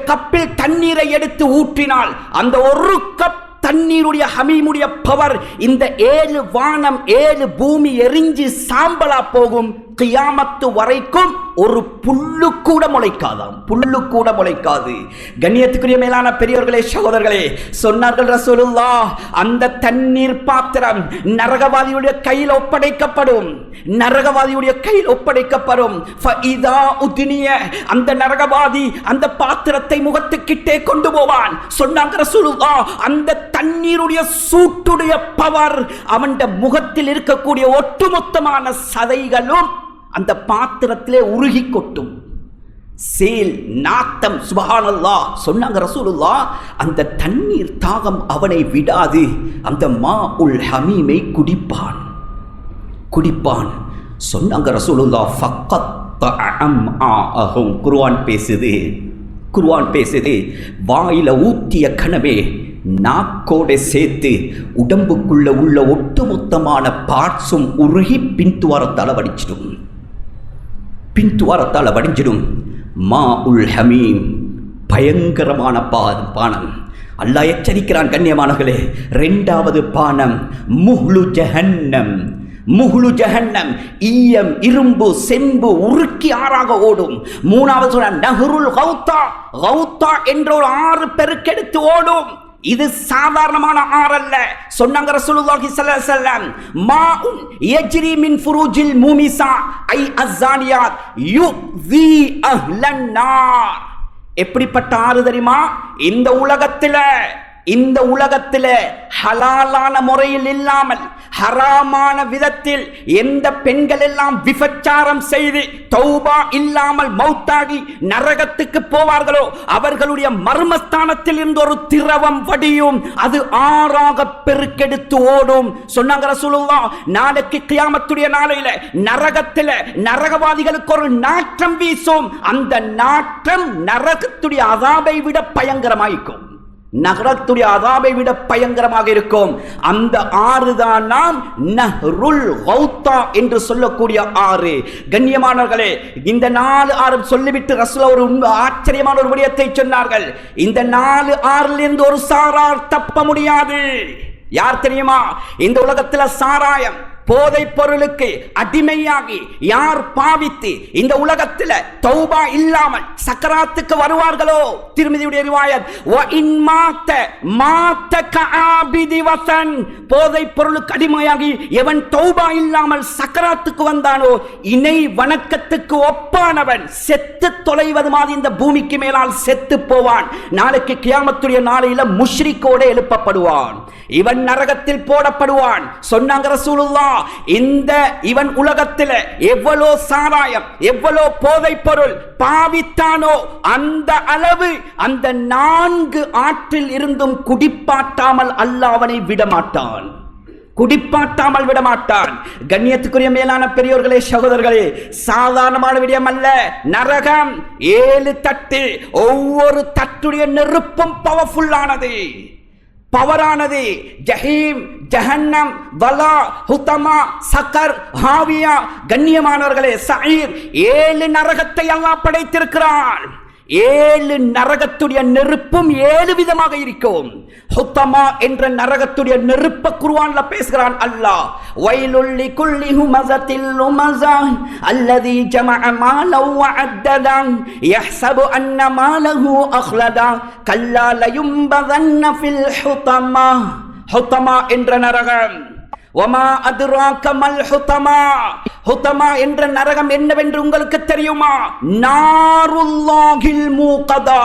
கப்பில் தண்ணீரை எடுத்து ஊற்றினால் அந்த ஒரு கப் தண்ணீருடைய ஹமீமுடைய பவர் இந்த 7 வானம் 7 பூமி எரிஞ்சு சாம்பலா போகும். கியாமத்து வரைக்கும் ஒரு புல்லு கூட முளைக்காதாம், புல்லு கூட முளைக்காது. கண்ணியத்துக்குரிய மேலான பெரியவர்களே, சகோதரர்களே, சொன்னார்கள் ரசூலுல்லாஹ், அந்த தண்ணீர் பாத்திரம் நரகவாதியுடைய கையில் ஒப்படைக்கப்படும். நரகவாதியுடைய கையில் ஒப்படைக்கப்படும். ஃபஇதா உத்னிய, அந்த நரகவாதி அந்த பாத்திரத்தை முகத்துக்கிட்டே கொண்டு போவான். சொன்னாங்க ரசூலுல்லாஹ், அந்த தண்ணீருடைய சூட்டுடைய பவர் அவன் முகத்தில் இருக்கக்கூடிய ஒட்டுமொத்தமான சதைகளும் அந்த பாத்திரத்திலே உருகி கொட்டும். சேல் நாத்தம், சுப்ஹானல்லாஹ். சொன்னாங்க ரசூலுல்லாஹ், அந்த தண்ணீர் தாகம் அவனை விடாது. அந்த மாஉல் ஹமீமை குடிப்பான். சொன்னாங்க ரசூலுல்லாஹ், ஃபக்கத் அம்ஆஹும். குர்ஆன் பேசுது. வாயில ஊத்திய கனவே நாக்கோட சேர்த்து உடம்புக்குள்ள உள்ள ஒட்டுமொத்தமான பார்ட்ஸும் உருகி பின்துவாரத்தால் வடிஞ்சிடும். மாஉல் ஹமீம் பயங்கரமான பானம். அல்லாஹ் எச்சரிக்கிறான். கண்ணியமானவர்களே, 2வது பானம் முஹ்லு ஜஹன்னம். ஈயம், இரும்பு, செம்பு உருக்கி ஆறாக ஓடும். 3வது சொன்ன நஹ்ருல் கௌதா என்ற ஒரு ஆறு பெருக்கெடுத்து ஓடும். இது சாதாரணமான ஆறல்ல. சொன்னாங்க ரசூலுல்லாஹி ஸல்லல்லாஹு அலைஹி வஸல்லம், மாஉன் யஜ்ரி மின் ஃபுரூஜில் மூமிஸா ஐ அஸ்ஸானியாத் யுஸி அஹ்லன் நார். எப்படிப்பட்ட ஆறு தெரியுமா? இந்த உலகத்தில் ஹலாலான முறையில் இல்லாமல் ஹராமான விதத்தில் எந்த பெண்கள் எல்லாம் விபச்சாரம் செய்து தௌபா இல்லாமல் மௌத்தாகி நரகத்துக்கு போவார்களோ அவர்களுடைய மர்மஸ்தானத்தில் இருந்து ஒரு திரவம் வடியும். அது ஆறாக பெருக்கெடுத்து ஓடும். சொன்னாங்க ரசூலுல்லாஹ், நாளைக்கு கியாமத்துடைய நாளையில நரகத்தில் நரகவாதிகளுக்கு ஒரு நாற்றம் வீசும். அந்த நாற்றம் நரகத்துடைய அதாபை விட பயங்கரமாயிருக்கும். நரகத்துடைய அதாபை விட பயங்கரமாக இருக்கும். அந்த ஆறு தான் நாம் நஹ்ருல் கௌதா என்று சொல்லக்கூடிய ஆறு. கண்ணியமானவர்களே, இந்த 4 ஆறு சொல்லிவிட்டு ரசூல் ஒரு ஆச்சரியமான ஒரு விடயத்தை சொன்னார்கள். இந்த 4 ஆறிலிருந்து ஒரு சாரார் தப்ப முடியாது. யார் தெரியுமா? இந்த உலகத்தில் சாராயம், போதைப் பொருளுக்கு அடிமையாகி யார் பாவித்து இந்த உலகத்தில் தௌபா இல்லாமல் சக்கராத்துக்கு வருவார்களோ, திருமதியுடைய ரிவாயத், வ இன் மாத்த மாத்த கஆபிதி வஸன், போதைப் பொருளுக்கு அடிமையாகி எவன் தௌபா இல்லாமல் சக்கராத்துக்கு வந்தானோ இணை வணக்கத்துக்கு ஒப்பானவன், செத்து தொலைவது மாதிரி இந்த பூமிக்கு மேலால் செத்து போவான். நாளைக்கு கியாமத்துடைய நாளையில முஷ்ரிக்கோட எழுப்பப்படுவான், இவன் நரகத்தில் போடப்படுவான். சொன்னாங்க ரசூலுல்லாஹ், இந்த இவன் உலகத்தில் எவ்வளோ சாராயம் எவ்வளோ போதைப் பொருள் பாவித்தானோ அந்த அளவு அந்த 4 ஆற்றில் இருந்தும் குடிப்பாட்டாமல் அல்லாஹ் அவனை விடமாட்டான், குடிப்பாட்டாமல் விடமாட்டான். கண்ணியத்துக்குரிய மேலான பெரியோர்களே, சகோதரர்களே, சாதாரணமான விடயம் அல்ல. நரகம் 7 தட்டு, ஒவ்வொரு தட்டுடைய நெருப்பும் பவர்ஃபுல்லானது, பவரானது. ஜஹீம், ஜஹன்னம், வலா, ஹுதமா, சக்கர், ஹாவியா. கண்ணியமானவர்களே, சயீர், 7 நரகத்தை அல்லாஹ் படைத்திருக்கிறான். 7 நரகத்துடைய நெருப்பும் 7 விதமாக இருக்கும். ஹுத்தமா என்ற நரகத்துடைய நெருப்ப குர்ஆன்ல பேசுகிறான் அல்லாஹ். வைலுல் லிகுல்லி ஹுமஸத்தில் லுமஸா அல்லதி ஜமஅ மாலன் வ அத்ததா யஹ்ஸபு அன்ன மாலஹு அக்லதா கல்லா லயும்பதன்ன ஃபில் ஹுத்தமா. ஹுத்தமா என்ற நரகம். வமா அத்ராக மல் ஹுத்தமா. ஹுத்தமா என்ற நரகம் என்னவென்று உங்களுக்கு தெரியுமா? நாருல்லாஹில் மூகதா.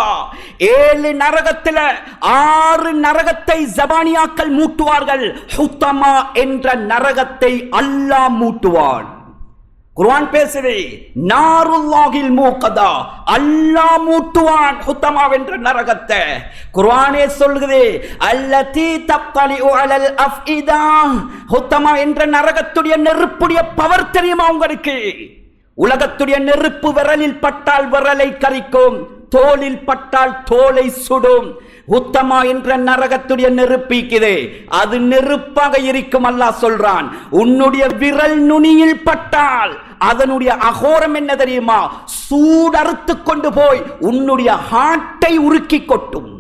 7 நரகத்தில் 6 நரகத்தை ஜபானியாக்கள் மூட்டுவார்கள். ஹுத்தமா என்ற நரகத்தை அல்லாஹ் மூட்டுவான். குர்ஆன் பேசுது, நாருல்லாஹில் மூகதா, அல்லாஹ் மூட்டுவான் ஹுத்தமா என்ற நரகத்தை. குர்ஆனே சொல்லுது, அல்லதி தக்தலிஉ அலல் அஃஇதா. ஹுத்தமா என்ற நரகத்துடைய நெருப்புடைய பவர் தெரியுமா உங்களுக்கு? உலகத்துடைய நெருப்பு விரலில் பட்டால் விரலை கரிக்கும், தோலில் பட்டால் தோலை சுடும். உத்தமா என்ற நரகத்துடைய நெருப்பிக்குது, அது நெருப்பாக இருக்கும். அல்லாஹ் சொல்றான், உன்னுடைய விரல் நுனியில் பட்டால் அதனுடைய அகோரம் என்ன தெரியுமா? சூடறுத்து கொண்டு போய் உன்னுடைய ஹார்ட்டை உருக்கி கொட்டும்,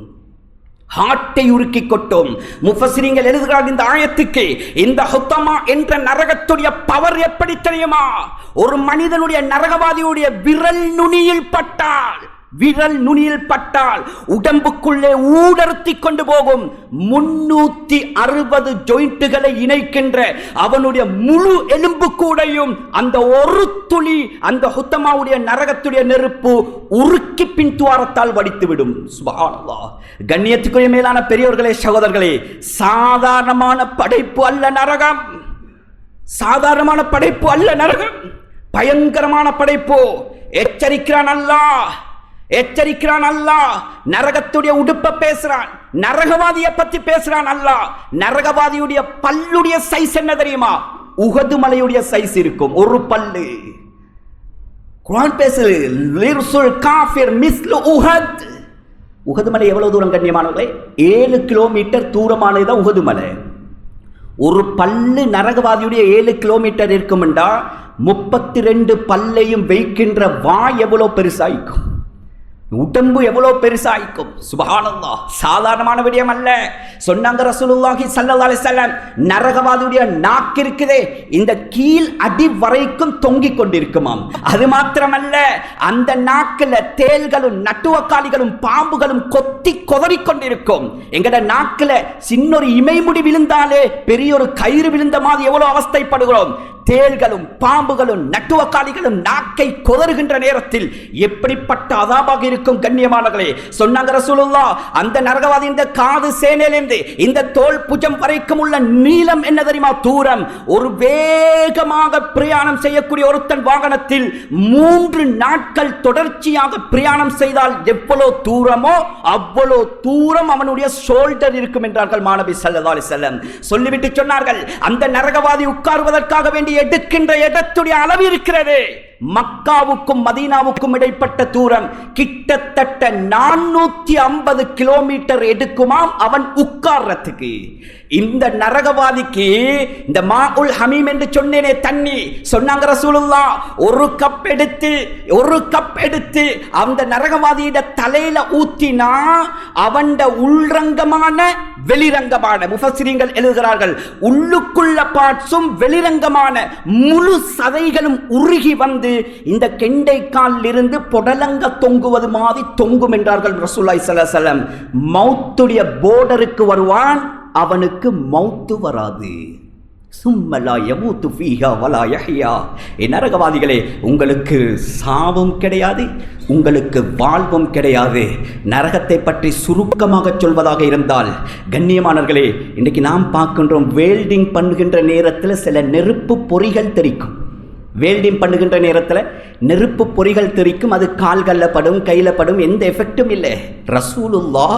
ஹார்ட்டை உருக்கி கொட்டும். முஃபஸ்ஸிரீன்கள் எழுதுகிறார்கள் இந்த ஆயத்துக்கு, இந்த ஹுத்தமா என்ற நரகத்துடைய பவர் எப்படி தெரியுமா? ஒரு மனிதனுடைய நரகவாதியுடைய விரல் நுனியில் பட்டால், விரல் நுனியில் பட்டால் உடம்புக்குள்ளே ஊடறுத்தி கொண்டு போகும். 360 ஜாயிண்ட்களை இணைக்கின்ற அவனுடைய முழு எலும்பு கூடையும் அந்த ஒரு துளி அந்த ஹுத்தமாவுடைய நரகத்துடைய நெருப்பு உருக்கி பின் துவாரத்தால் வடித்துவிடும். சுப்ஹானல்லாஹ். கண்ணியத்துக்குரிய மேலான பெரியோர்களே, சகோதரர்களே, சாதாரணமான படைப்பு அல்ல நரகம், சாதாரணமான படைப்பு அல்ல நரகம், பயங்கரமான படைப்பு. எச்சரிக்கிறான் அல்லாஹ், எச்சரிக்கிறான் அல்லாஹ். நரகத்துடைய உடுப்ப பேசுறான், நரகவாதியை பத்தி பேசுறான் அல்லாஹ். நரகவாதியுடைய பல்லுடைய சைஸ் என்ன தெரியுமா? உஹது மலையுடைய சைஸ் இருக்கும் ஒரு பல்லு. குர்ஆன் பேசுது, லிர்சுல் காஃபிர் மிஸ்லு உஹத். உஹது மலை எவ்வளவு தூரம் கண்ணியமானவர்களே? 7 கிலோமீட்டர் தூரமானதுதான் உஹது மலை. ஒரு பல்லு நரகவாதியுடைய 7 கிலோமீட்டர் இருக்கும் என்றா 32 பல்லையும் வைக்கின்ற வாய் எவ்வளவு பெருசாய்க்கும், உடம்பு எவ்வளவு பெருசாய்க்கும். சுப்ஹானல்லாஹ். சாதாரணமான விடயம் அல்ல. சொன்னாங்க ரசூலுல்லாஹி ஸல்லல்லாஹு அலைஹி வஸல்லம், நரகவாதியுடைய நாக்கு இருக்குதே, இந்த கீழ் அடி வரைக்கும் தொங்கிக் கொண்டிருக்குமாம். அது மாத்திரமல்ல, அந்த நாக்குல தேள்களும் நட்டுவக்காலிகளும் பாம்புகளும் கொத்தி கொதறிக் கொண்டிருக்கும். எங்கட நாக்குல சின்னொரு இமைமுடி விழுந்தாலே பெரிய ஒரு கயிறு விழுந்த மாதிரி எவ்வளவு அவஸ்தைப்படுகிறோம். தேள்களும் பாம்புகளும் நட்டுவக்காலிகளும் நாக்கை கொதறுகின்ற நேரத்தில் எப்படிப்பட்ட அதாபாக இருக்கும் கண்ணியமானவர்களே. சொன்னாங்க ரசூலுல்லாஹ், அந்த நரகவாதி இந்த காது சேனையிலிருந்து இந்த தோல் புஜம் வரைக்கும் உள்ள நீளம் என்ன தெரியுமா? தூரம். ஒரு வேகமாக பிரயாணம் செய்யக்கூடிய ஒருத்தன் வாகனத்தில் 3 நாட்கள் தொடர்ச்சியாக பிரயாணம் செய்தால் எவ்வளவு தூரமோ அவ்வளவு தூரம் அவனுடைய ஷோல்டர் இருக்கும் என்றார்கள் மாநபி ஸல்லல்லாஹு அலைஹி வஸல்லம். சொல்லிவிட்டு சொன்னார்கள், அந்த நரகவாதி உட்காருவதற்காக வேண்டிய எடுக்கின்ற இடத்துடைய அளவு இருக்கிறது, மக்காவுக்கும் மதீனாவுக்கும் இடைப்பட்ட தூரம் கிட்டத்தட்ட 450 கிலோமீட்டர் எடுக்குமாம் அவன் உட்கார்றதுக்கு. இந்த நரகவாதிக்கு இந்த மாஉல் ஹமீம் என்று சொன்னேனே தண்ணி, சொன்னாங்க ரசூலுல்லாஹ், ஒரு கப் எடுத்து அந்த நரகவாதியிட தலையில ஊத்தினா அவன் உள்ரங்கமான வெளிரங்கமான, முஃபஸ்ஸிரீன்கள் எழுதுகிறார்கள், உள்ளுக்குள்ள பார்ட்ஸும் வெளிரங்கமான முழு சதைகளும் உருகி வந்து இந்த கெண்டைக்காலில் இருந்து புடலங்க தொங்குவது மாதிரி தொங்கும் என்றார்கள் ரசூலுல்லாஹி ஸல்லல்லாஹு அலைஹி வஸல்லம். மௌத்துடைய போர்டருக்கு வருவான், அவனுக்கு மௌத்து வராது. சும்மலா யமூத்து ஃபீஹா வலா யஹ்யா. நரகவாதிகளே, உங்களுக்கு சாவும் கிடையாது, உங்களுக்கு வாழ்வும் கிடையாது. நரகத்தை பற்றி சுருக்கமாக சொல்வதாக இருந்தால், கண்ணியமானவர்களே, இன்றைக்கு நாம் பார்க்கின்றோம், வேல்டிங் பண்ணுகின்ற நேரத்தில் சில நெருப்பு பொறிகள் தெரிக்கும். வேல்டிங் பண்ணுகின்ற நேரத்தில் நெருப்பு பொறிகள் தெரிக்கும், அது கால்களில் படும், கையில் படும், எந்த எஃபெக்டும் இல்லை. ரசூலுல்லாஹ்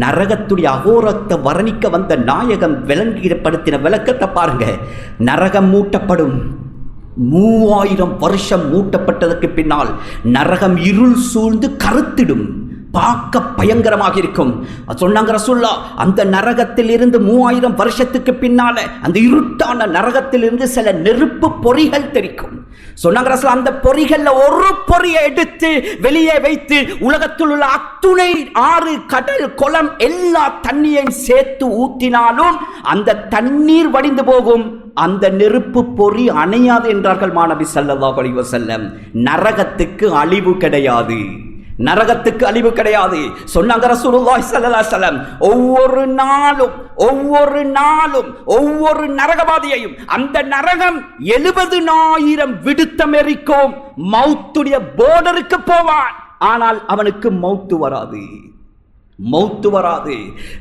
நரகத்துடைய அகோரத்தை வர்ணிக்க வந்த நாயகம் விளங்கப்படுத்தின விளக்கத்தை பாருங்க. நரகம் மூட்டப்படும், 3000 வருஷம் மூட்டப்பட்டதற்கு பின்னால் நரகம் இருள் சூழ்ந்து கருத்திடும், பார்க்க பயங்கரமாக இருக்கும். சொன்னாங்க ரசூலுல்லாஹ், அந்த நரகத்தில் இருந்து 3000 வருஷத்துக்கு பின்னால அந்த இருட்டான நரகத்தில் இருந்து சில நெருப்பு பொறிகள் தெரிக்கும். சொன்னாங்க ரசூலுல்லாஹ், அந்த பொறிகள்ல ஒரு பொறியை எடுத்து வெளியே வைத்து உலகத்தில் உள்ள அத்துணை ஆறு, கடல், குளம் எல்லா தண்ணியையும் சேர்த்து ஊத்தினாலும் அந்த தண்ணீர் வடிந்து போகும், அந்த நெருப்பு பொறி அணையாது என்றார்கள் மாநபி ஸல்லல்லாஹு அலைஹி வஸல்லம். நரகத்துக்கு அழிவு கிடையாது, நரகத்துக்கு அழிவு கிடையாது. சொன்னாங்க ரசூலுல்லாஹி ஸல்லல்லாஹு அலைஹி வஸல்லம், ஒவ்வொரு நாளும் ஒவ்வொரு நரகவாதியையும் அந்த நரகம் 70,000 விடுத்தம் எரிக்கும். மௌத்துடைய போர்டருக்கு போவான், ஆனால் அவனுக்கு மௌத்து வராது, மௌத்து வராது.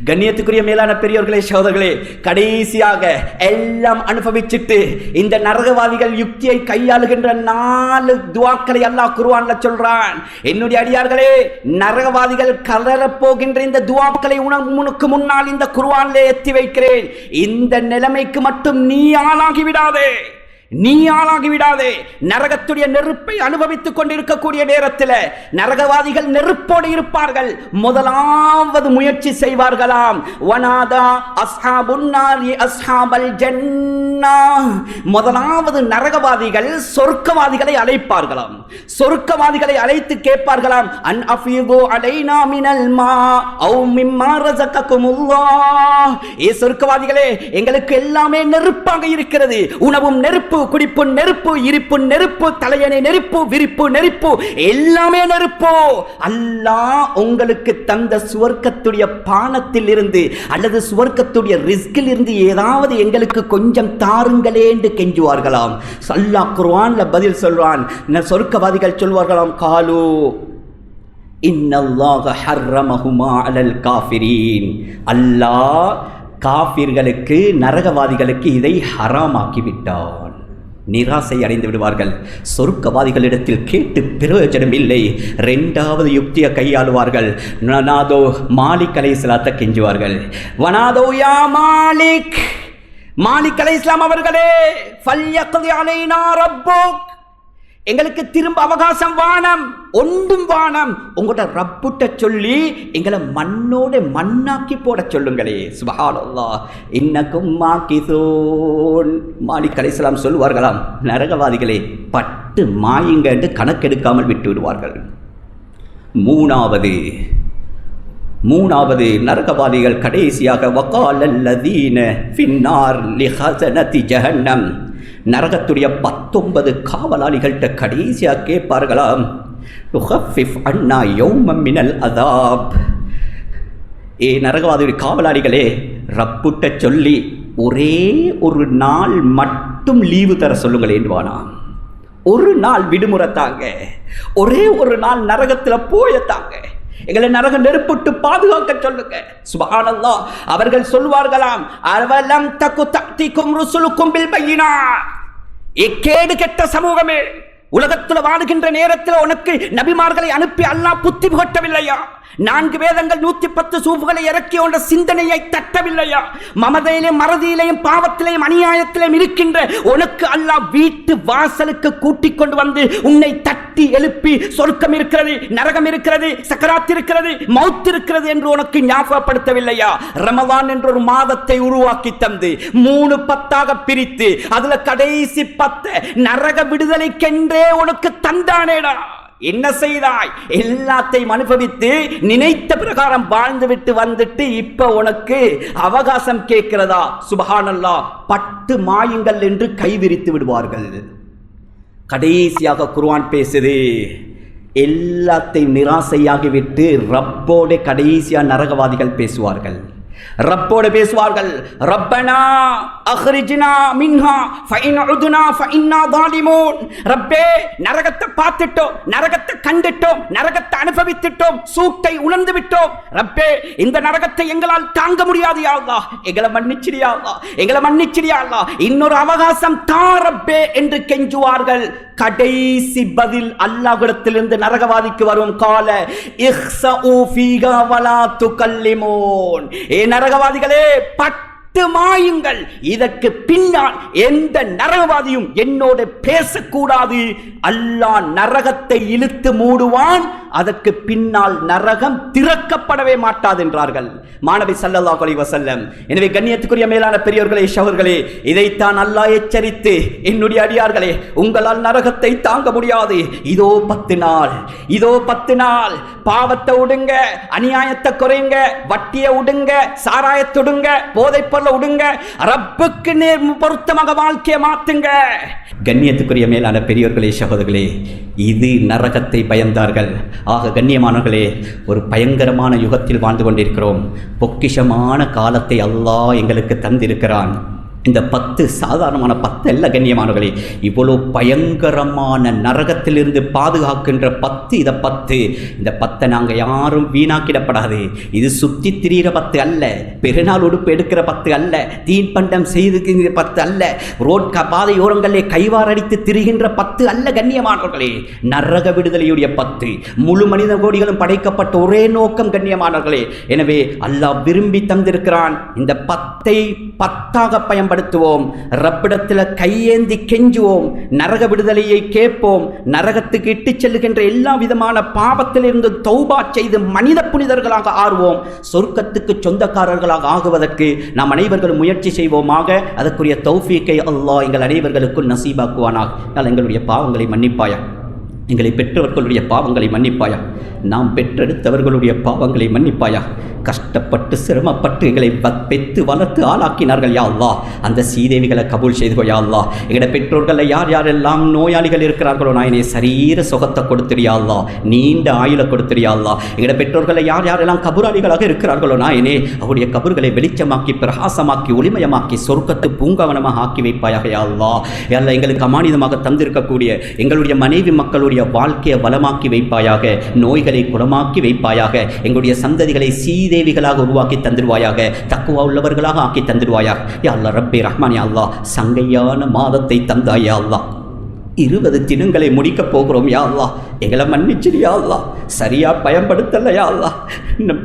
கண்ணியத்துக்குரிய மேலான பெரியவர்களே, சகோதரர்களே, கடைசியாக எல்லாம் அனுபவிச்சுட்டு இந்த நரகவாதிகள் யுக்தியை கையாளுகின்ற 4 துஆக்களை அல்லாஹ் குர்ஆன்ல சொல்றான். என்னுடைய அடியார்களே, நரகவாதிகள் கலரப் போகின்ற இந்த துஆக்களை உனக்கு முன்னால் இந்த குர்ஆனிலே ஏற்றி வைக்கிறேன். இந்த நிலைமைக்கு மட்டும் நீ ஆளாகிவிடாதே, நீ ஆளாகிவிடாதே. நரகத்துடைய நெருப்பை அனுபவித்துக் கொண்டிருக்கக்கூடிய நேரத்தில் நரகவாதிகள் நெருப்போடு இருப்பார்கள். முதலாவது முயற்சி செய்வார்களாம், வனாதா அஸ்ஹாபுன் நாரி அஸ்ஹாபல் ஜன்னா. முதலாவது நரகவாதிகள் சொர்க்கவாதிகளை அழைப்பார்களாம். சொர்க்கவாதிகளை அழைத்து கேட்பார்களாம், அன் அஃபீது அலைனா மினல் மா அவ் மிம்மா ரஸககுமுல்லாஹ். ஏ சொர்க்கவாதிகளே, எங்களுக்கு எல்லாமே நெருப்பாக இருக்கிறது, உணவும் நெருப்பு, குடிப்பு நெருப்பு, இருப்பு நெருப்பு, தலையணை நெருப்பு, விரிப்பு நெருப்பு, எல்லாமே நெருப்பு. அல்லாஹ் உங்களுக்கு தந்த சுவர்க்கத்துடைய பானத்தில் இருந்து அல்லது சுவர்க்கத்துடைய ரிஸ்கில் இருந்து ஏதாவது எங்களுக்கு கொஞ்சம் தாருங்களே என்று கெஞ்சுவார்களாம். அல்லாஹ் குர்ஆன்ல பதில் சொல்றான். சொர்க்கவாதிகள் சொல்வார்களாம், காலு இன்னல்லாஹ ஹர்ரமஹுமா அலல் காஃபிரீன். அல்லாஹ் காஃபிர்களுக்கு, நரகவாதிகளுக்கு இதை ஹராமாக்கி விட்டான். நிராசை அடைந்து விடுவார்கள். சொர்க்கவாதிகளிடத்தில் கேட்டு பிரயோஜனம் இல்லை. 2வது யுக்தியை கையாளுவார்கள். வனாதோ மாலிக் அலைஹிஸ்ஸலாத்தை கெஞ்சுவார்கள். வனாதோ யா மாலிக், மாலிக் அலைஹிஸ்ஸலாம் அவர்களே, ஃபல்யக்தி அலைனா ரப்புக், எங்களுக்கு திரும்ப அவகாசம் வானம், ஒன்றும் வானம், உங்களோட ரப்புட்ட சொல்லி எங்களை மண்ணோட மண்ணாக்கி போட சொல்லுங்களே. சுப்ஹானல்லாஹ், இன்னக்கும் மாகிசூன். மாலிக் அலைஹிஸ்ஸலாம் சொல்வார்களாம், நரகவாதிகளே பட்டு மாயுங்க என்று கணக்கெடுக்காமல் விட்டு விடுவார்கள். மூணாவது நரகவாதிகள் கடைசியாக வகாலல்லதீன ஃபின்னார் லிஹஸனதி ஜஹன்னம். நரகத்துடைய 19 காவலாளிகள்கிட்ட கடைசியாக கேட்பார்களாம், துஹஃபிஃப் அன்னா யௌமம் மினல் அதாப். ஏ நரகவாதியுடைய காவலாளிகளே, ரப்புட்ட சொல்லி ஒரே ஒரு நாள் மட்டும் லீவு தர சொல்லுங்களேன்வானா. ஒரு நாள் விடுமுறை தாங்க, ஒரே ஒரு நாள் நரகத்தில் போயத்தாங்க, எங்களை நரக நெருப்புட்டு பாதுகாக்க சொல்லுங்க. சுப்ஹானல்லாஹ், அவர்கள் சொல்வார்களாம், அவலம் தகு தக்திக்கும் ருசுலுக்கும் பில் பையினாத். கேடு கெட்ட சமூகமே, உலகத்தில் வாழுகின்ற நேரத்தில் உனக்கு நபிமார்களை அனுப்பி அல்லாஹ் புத்தி புகட்டவில்லையா? 4 வேதங்கள் 110 சூஃபுகளை இறக்கிய உண்ட சிந்தனையை தட்டவில்லையா? மமதையிலும் மறதியிலையும் பாவத்திலையும் அநியாயத்திலையும் இருக்கின்ற உனக்கு அல்லாஹ் வீட்டு வாசலுக்கு கூட்டிக் கொண்டு வந்து உன்னை தட்டி எழுப்பி சொர்க்கம் இருக்கிறது, நரகம் இருக்கிறது, சக்கராத் இருக்கிறது, மௌத் இருக்கிறது என்று உனக்கு ஞாபகப்படுத்தவில்லையா? ரமலான் என்ற ஒரு மாதத்தை உருவாக்கி தந்து 3 10ஆக பிரித்து அதுல கடைசி 10 நரக விடுதலைக்கென்றே உனக்கு தந்தானேடா. என்ன செய்தாய்? எல்லாத்தையும் அனுபவித்து நினைத்த பிரகாரம் வாழ்ந்துவிட்டு வந்துட்டு இப்ப உனக்கு அவகாசம் கேட்கிறதா? சுப்ஹானல்லாஹ், பட்டு மாயுங்கள் என்று கைவிரித்து விடுவார்கள். கடைசியாக குர்ஆன் பேசுது, எல்லாத்தையும் நிராசையாகிவிட்டு ரப்போட கடைசியா நரகவாதிகள் பேசுவார்கள். ரப்போடு பேசுவார்கள், ரப்பனா அக்ரிஜ்னா மின்ஹா ஃபஇன் உதுனா ஃபஇன்னா ஸாலிமூன். ரப்பே, நரகத்தை பார்த்துட்டோம், நரகத்தை கண்டுட்டோம், நரகத்தை அனுபவித்துட்டோம், சூட்டை உணர்ந்து விட்டோம். ரப்பே, இந்த நரகத்தை எங்களால் தாங்க முடியாது யா அல்லாஹ், எங்களை மன்னிச்சிடு யா அல்லாஹ், எங்களை மன்னிச்சிடு யா அல்லாஹ், இன்னொரு அவகாசம் தா ரப்பே என்று கெஞ்சுவார்கள். கடைசி பதில் அல்லாஹ்விடத்திலிருந்து நரகவாதிக்கு வரும், கால இஹ்ஸஉ ஃபீஹா வலா துகல்லிமூன். நரகவாதிகளே, பட்டு மாயுங்கள், இதற்கு பின்னால் எந்த நரகவாதியும் என்னோட பேசக்கூடாது. அல்லாஹ் நரகத்தை இழுத்து மூடுவான், அதற்கு பின்னால் நரகம் திறக்கப்படவே மாட்டாது என்றார்கள் மாணவி ஸல்லல்லாஹு அலைஹி வஸல்லம். எனவே கண்ணியத்துக்குரிய மேலான பெரியோர்களே, சகோதரர்களே, இதைத்தான் அல்லாஹ் எச்சரித்து, என்னுடைய அடியார்களே, உங்களால் நரகத்தை தாங்க முடியாது, இதோ 10 நாள், இதோ 10 நாள், பாவத்தை விடுங்க, அநியாயத்தை குறைங்க, வட்டியை விடுங்க, சாராயத்தை விடுங்க, போதைப் பொருளை விடுங்க, ரப்புக்கு பொருத்தமாக வாழ்க்கையை மாத்துங்க. கண்ணியத்துக்குரிய மேலான பெரியோர்களே, சகோதரர்களே, இது நரகத்தை பயந்தார்கள். ஆக கண்ணியமானவர்களே, ஒரு பயங்கரமான யுகத்தில் வாழ்ந்து கொண்டிருக்கிறோம். பொக்கிஷமான காலத்தை அல்லாஹ் எங்களுக்கு தந்திருக்கிறான். இந்த 10 சாதாரணமான 10 அல்ல கண்ணியமானவர்களே, இவ்வளவு பயங்கரமான நரகத்திலிருந்து பாதுகாக்கின்ற 10. இதை 10, இந்த 10 நாங்கள் யாரும் வீணாக்கிடப்படாது. இது சுத்தி திரிகிற 10 அல்ல, பெருநாள் உடுப்பு எடுக்கிற 10 அல்ல, தீன்பண்டம் செய்து 10 அல்ல, ரோட் பாதையோரங்களிலே கைவாரடித்து திரிகின்ற 10 அல்ல கண்ணியமானவர்களே, நரக விடுதலையுடைய 10. முழு மனித கோடிகளும் படைக்கப்பட்ட ஒரே நோக்கம் கண்ணியமானவர்களே. எனவே அல்லாஹ் விரும்பி தந்திருக்கிறான். இந்த 10ஐ 10ஆக பயன்படுத்துவோம், ரப்பிடத்தில் கையேந்தி கெஞ்சுவோம், நரக விடுதலையை கேட்போம், நரகத்துக்கு இட்டு செல்லுகின்ற எல்லா விதமான பாவத்திலிருந்து தௌபா செய்து மனித புனிதர்களாக ஆறுவோம். சொர்க்கத்துக்கு சொந்தக்காரர்களாக ஆகுவதற்கு நாம் அனைவர்களும் முயற்சி செய்வோமாக. அதற்குரிய தௌஃபீக்கை அல்லாஹ் எங்கள் அனைவர்களுக்கும் நசீபாக்குவானாக. எங்களுடைய பாவங்களை மன்னிப்பாயா, எங்களை பெற்றவர்களுடைய பாவங்களை மன்னிப்பாயா, நாம் பெற்றெடுத்தவர்களுடைய பாவங்களை மன்னிப்பாயா. கஷ்டப்பட்டு சிரமப்பட்டு எங்களை பெற்று வளர்த்து ஆளாக்கினார்கள் யா அல்லாஹ், அந்த சீதேவிகளை கபூல் செய்து யா அல்லாஹ். எங்களோட பெற்றோர்களில் யார் யாரெல்லாம் நோயாளிகள் இருக்கிறார்களோ நாயனே, சரீர சுகத்தை கொடுத்துறியா அல்லாஹ், நீண்ட ஆயுளை கொடுத்துறியா அல்லாஹ். எங்களோட பெற்றோர்களில் யார் யாரெல்லாம் கபூராளிகளாக இருக்கிறார்களோ நாயனே, அவருடைய கபூர்களை வெளிச்சமாக்கி பிரகாசமாக்கி ஒளிமயமாக்கி சொர்க்கத்து பூங்காவனமாக ஆக்கி வைப்பாயாக யா அல்லாஹ். எல்லாம் எங்களுக்கு அமானிதமாக தந்திருக்கக்கூடிய எங்களுடைய மனைவி மக்களுடைய வாழ்க்கையை வளமாக்கி வைப்பாயாக, நோய்களை குணமாக்கி வைப்பாயாக, எங்களுடைய சந்ததிகளை சீதேவிகளாக உருவாக்கி தந்துடுவாயாக, தக்குவா உள்ளவர்களாக ஆக்கி தந்துடுவாயாக. யா அல்லாஹ் ரப்பே ரஹ்மான், யா அல்லாஹ் சங்கையான மாதத்தை தந்தாய் யா அல்லாஹ், 20 தினங்களை முடிக்கப் போகிறோம் யா அல்லாஹ், எங்களை மன்னிச்சிடு யா அல்லாஹ். சரியா பயன்படுத்தல யா அல்லாஹ்,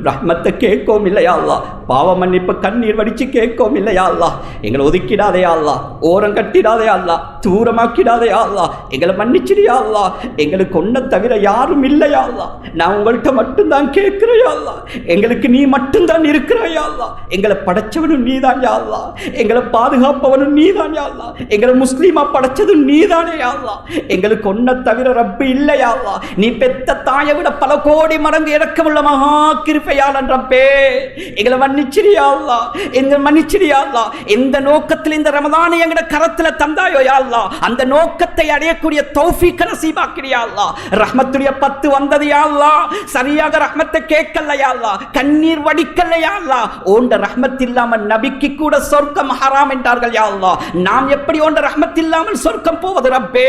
ரஹ்மத்தை கேட்கவும் இல்லையா அல்லாஹ், பாவ மன்னிப்பு கண்ணீர் வடிச்சு கேட்கவும் இல்லையா அல்லாஹ். எங்களை ஒதுக்கிடாதே யா அல்லாஹ், ஓரம் கட்டிடாதே அல்லாஹ், தூரமாக்கிடாதே யா அல்லாஹ், எங்களை மன்னிச்சிடு யா அல்லாஹ். எங்களுக்கு ஒன்றை தவிர யாரும் இல்லையா அல்லாஹ், நான் உங்கள்கிட்ட மட்டும்தான் கேட்கிறேன் யா அல்லாஹ், எங்களுக்கு நீ மட்டும்தான் இருக்கிறாய் யா அல்லாஹ். எங்களை படைச்சவனும் நீதான் யா அல்லாஹ், எங்களை பாதுகாப்பவனும் நீதான் யா அல்லாஹ், எங்களை முஸ்லீமா படைச்சதும் நீதானே யா அல்லாஹ். எங்களுக்கு ஒன்றை தவிர ரப்பு இல்லையா அல்லாஹ், நீ பெத்த தாயை விட பல கோடி மடங்கு இரக்கமுள்ள மகா கிருபையாளன் ரப்பே, எங்களை மன்னிச்சிரியா அல்லாஹ், எங்களை மன்னிச்சிரியா அல்லாஹ். எந்த நோக்கத்தில் இந்த ரமதானை எங்கட கரத்துல தந்தாயோ யா அல்லாஹ், அந்த நோக்கத்தை அடையக்கூடிய தௌஃபீக் நசீபாக்கிறியா அல்லாஹ். ரஹ்மத்துடைய 10 வந்தது யா அல்லாஹ், சரியாக ரஹ்மத்தை கேட்கல யா அல்லாஹ், கண்ணீர் வடிக்கல யா அல்லாஹ். ஓண்ட ரஹ்மத் இல்லாமல் நபிக்கு கூட சொர்க்கம் ஹராம் என்றார்கள் யா அல்லாஹ். நாம் எப்படி ஓண்ட ரஹ்மத் இல்லாமல் சொர்க்கம் போவது ரப்பே?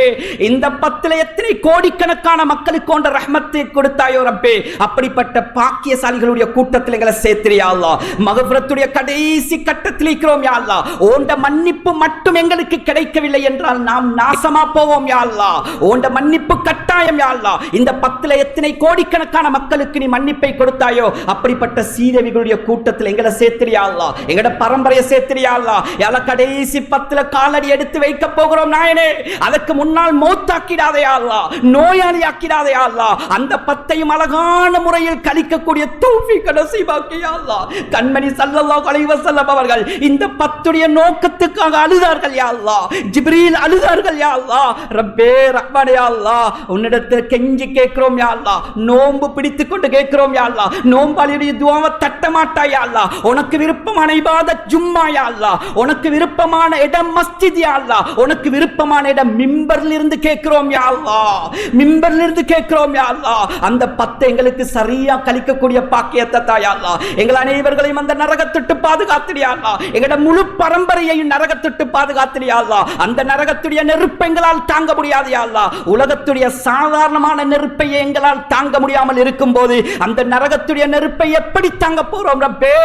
இந்த 10ல எத்தனை கோடிக்கணக்கான மக்களுக்கு கொண்ட ரஹ்மத்தை கொடுத்தாயோ ரப்பே, அப்படிப்பட்ட பாக்கியசாலிகளுடைய கூட்டத்தில் எங்களை சேர்த்திரியா அல்லாஹ். மகஃபிரத்துடைய கடைசி கட்டத்தில் இருக்கிறோம் யா அல்லாஹ். ஓண்ட மன்னிப்பு மட்டும் எங்களுக்கு கிடைக்கவில்லை என்றால் நாம் நாசமா போவோம் யா அல்லாஹ். ஓண்ட மன்னிப்பு கட்டாயம் யா அல்லாஹ். இந்த 10 எத்தனை கோடிக்கணக்கான மக்களுக்கு நீ மன்னிப்பை கொடுத்தாயோ அப்படிப்பட்ட சீரவிகளுடைய கூட்டத்தில் எங்களை சேர்த்திரியா அல்லாஹ். எங்கட பரம்பரையை சேர்த்திரியா அல்லாஹ். யா அல்லாஹ், கடைசி 10 காலடி எடுத்து வைக்க போகிறோம் நாயனே. அதற்கு முன்னால் மௌத்தாக்கிடாதே யா அல்லாஹ், நோயாளி ஆக்கிடாதே யா அல்லாஹ். அந்த 10ஐயும் அழகான முறையில் கழிக்கக்கூடிய தௌஃபீக் நசீபாக்கி யா அல்லாஹ். கண்மணி ஸல்லல்லாஹு அலைஹி வஸல்லம் அவர்கள் இந்த 10உடைய நோக்கத்துக்காக அழுதார்கள் யா அல்லாஹ். ஜிப்ரீல் அழுதார்கள் யா அல்லாஹ். ரப்பே ரஹ்மானே யா அல்லாஹ், உன்னிடத்தில் கெஞ்சி கேட்கிறோம் யா அல்லாஹ். நோன்பு பிடித்துக் கொண்டு கேட்கிறோம் யா அல்லாஹ். நோம்பாளியுடைய துஆவை தட்ட மாட்டாய் யா அல்லாஹ். உனக்கு விருப்பமான இபாதத் ஜும்மா யா அல்லாஹ். உனக்கு விருப்பமான இடம் மஸ்ஜித் யா அல்லாஹ். உனக்கு விருப்பமான இடம் மிம்பர்ல இருந்து கேட்கிறோம் யா அல்லாஹ். மிம்பர்ல இருந்து கேட்கிறோம் யா அல்லாஹ். அந்த 10 எங்களுக்கு சரியா கழிக்கக்கூடிய பாக்கியத்தை தா யா அல்லாஹ். எங்கள் அனைவர்களையும் அந்த நரகத்துட்டு பாதுகாத்தியா அல்லாஹ். எங்கட முழு பரம்பரையையும் நரகத்துட்டு பாதுகாத்தியா அல்லாஹ். அந்த நரகத்துடைய நெருப்பை எங்களால் தாங்க முடியாது யா அல்லாஹ். உலகத்துடைய சாதாரணமான நெருப்பை எங்களால் தாங்க முடியாமல் இருக்கும் போது அந்த நரகத்துடைய நெருப்பை எப்படி தாங்க போறோம் ரப்பே?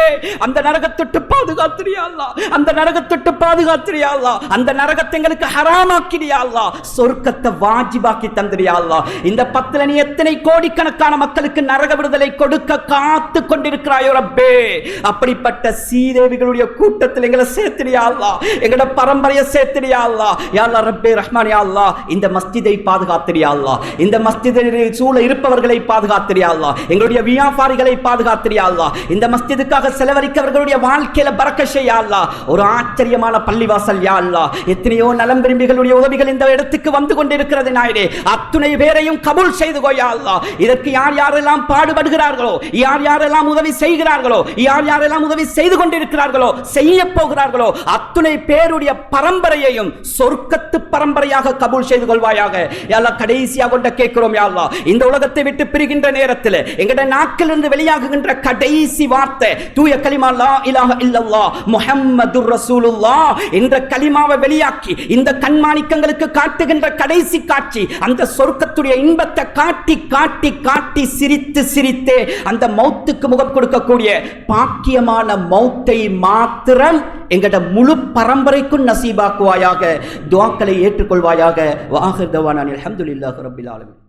அந்த நரகத்துட்டு பாதுகாத்தியா அல்லாஹ். அந்த நரகத்துட்டு பாதுகாத்தியா அல்லாஹ். அந்த நரகத்தை எங்களுக்கு ஹராமாக்கியா அல்லாஹ். சொர்க்கத்தை வாஜிபாக்கி தந்திரியா அல்லாஹ். இந்த 10 நீ எத்தனை கோடிக்கணக்கான மக்களுக்கு நரக விடுதலை கொடுக்க காத்து கொண்டிருக்கிறாயோ ரப்பே, அப்படிப்பட்ட சீதேவிகளுடைய கூட்டத்தில் எங்களை சேர்த்திரியா அல்லாஹ். எங்கட பரம்பரையை சேர்த்திரியா அல்லாஹ். யா அல்லாஹ் ரப்பே ரஹ்மான் யா அல்லாஹ், இந்த மஸ்ஜிதை பாதுகாத்திரியா அல்லாஹ். இந்த மஸ்ஜிதை சூழ இருப்பவர்களை பாதுகாத்திரியா அல்லாஹ். எங்களுடைய வியாபாரிகளை பாதுகாத்திரியா அல்லாஹ். இந்த மஸ்ஜிதுக்காக செலவழிக்கவர்களுடைய வாழ்க்கையில பரக்கத் செய்யா அல்லாஹ். ஒரு ஆச்சரியமான பள்ளிவாசல் யா அல்லாஹ். எத்தனையோ நலம் விரும்பிகளுடைய உதவிகள் இந்த இடத்துக்கு வந்து கொண்டிருக்கிறது நாயனே. அத்துணை பேரையும் கபூல் செய்து கொய்யா அல்லாஹ். இதற்கு யார் யாரெல்லாம் பாடுபடுகிறார்களோ, யார் யாரெல்லாம் உதவி செய்கிறார்களோ, யார் யாரெல்லாம் உதவி செய்து கொண்டிருக்கிறார்களோ, செய்ய போகிறார்களோ, அத்துணை பேருடைய பரம்பரையையும் சொர்க்கத்து பரம்பரையாக கபூல் செய்து கொள்வாயாக. யா அல்லாஹ், கடைசியாக கொண்ட கேட்கிறோம் யா அல்லாஹ். இந்த உலகத்தை விட்டு பிரிகின்ற நேரத்தில் எங்கட நாக்கிலிருந்து வெளியாகுகின்ற கடைசி வார்த்தை தூய கலிமா லா இலாஹ இல்லல்லாஹ் முஹம்மதுர் ரசூலுல்லாஹ் என்ற கலிமாவை வெளியாக்கி இந்த கண்மாணிக்கங்களுக்கு காட்டுகின்ற கடைசி காட்சி அந்த சொர்க்கத்துடைய இன்பத்தை காட்டி காட்டி காட்டி சிரித்து சிரித்தே அந்த மௌத்துக்கு முகம் கொடுக்கக்கூடிய பாக்கியமான மௌத்தை மாத்திரம் எங்கட முழு பரம்பரைக்கும் நசீபாக்குவாயாக. துஆக்களை ஏற்றுக்கொள்வாயாக. வ ஆகிர் தவானா அல்ஹம்துலில்லாஹி ரப்பில் ஆலமீன்.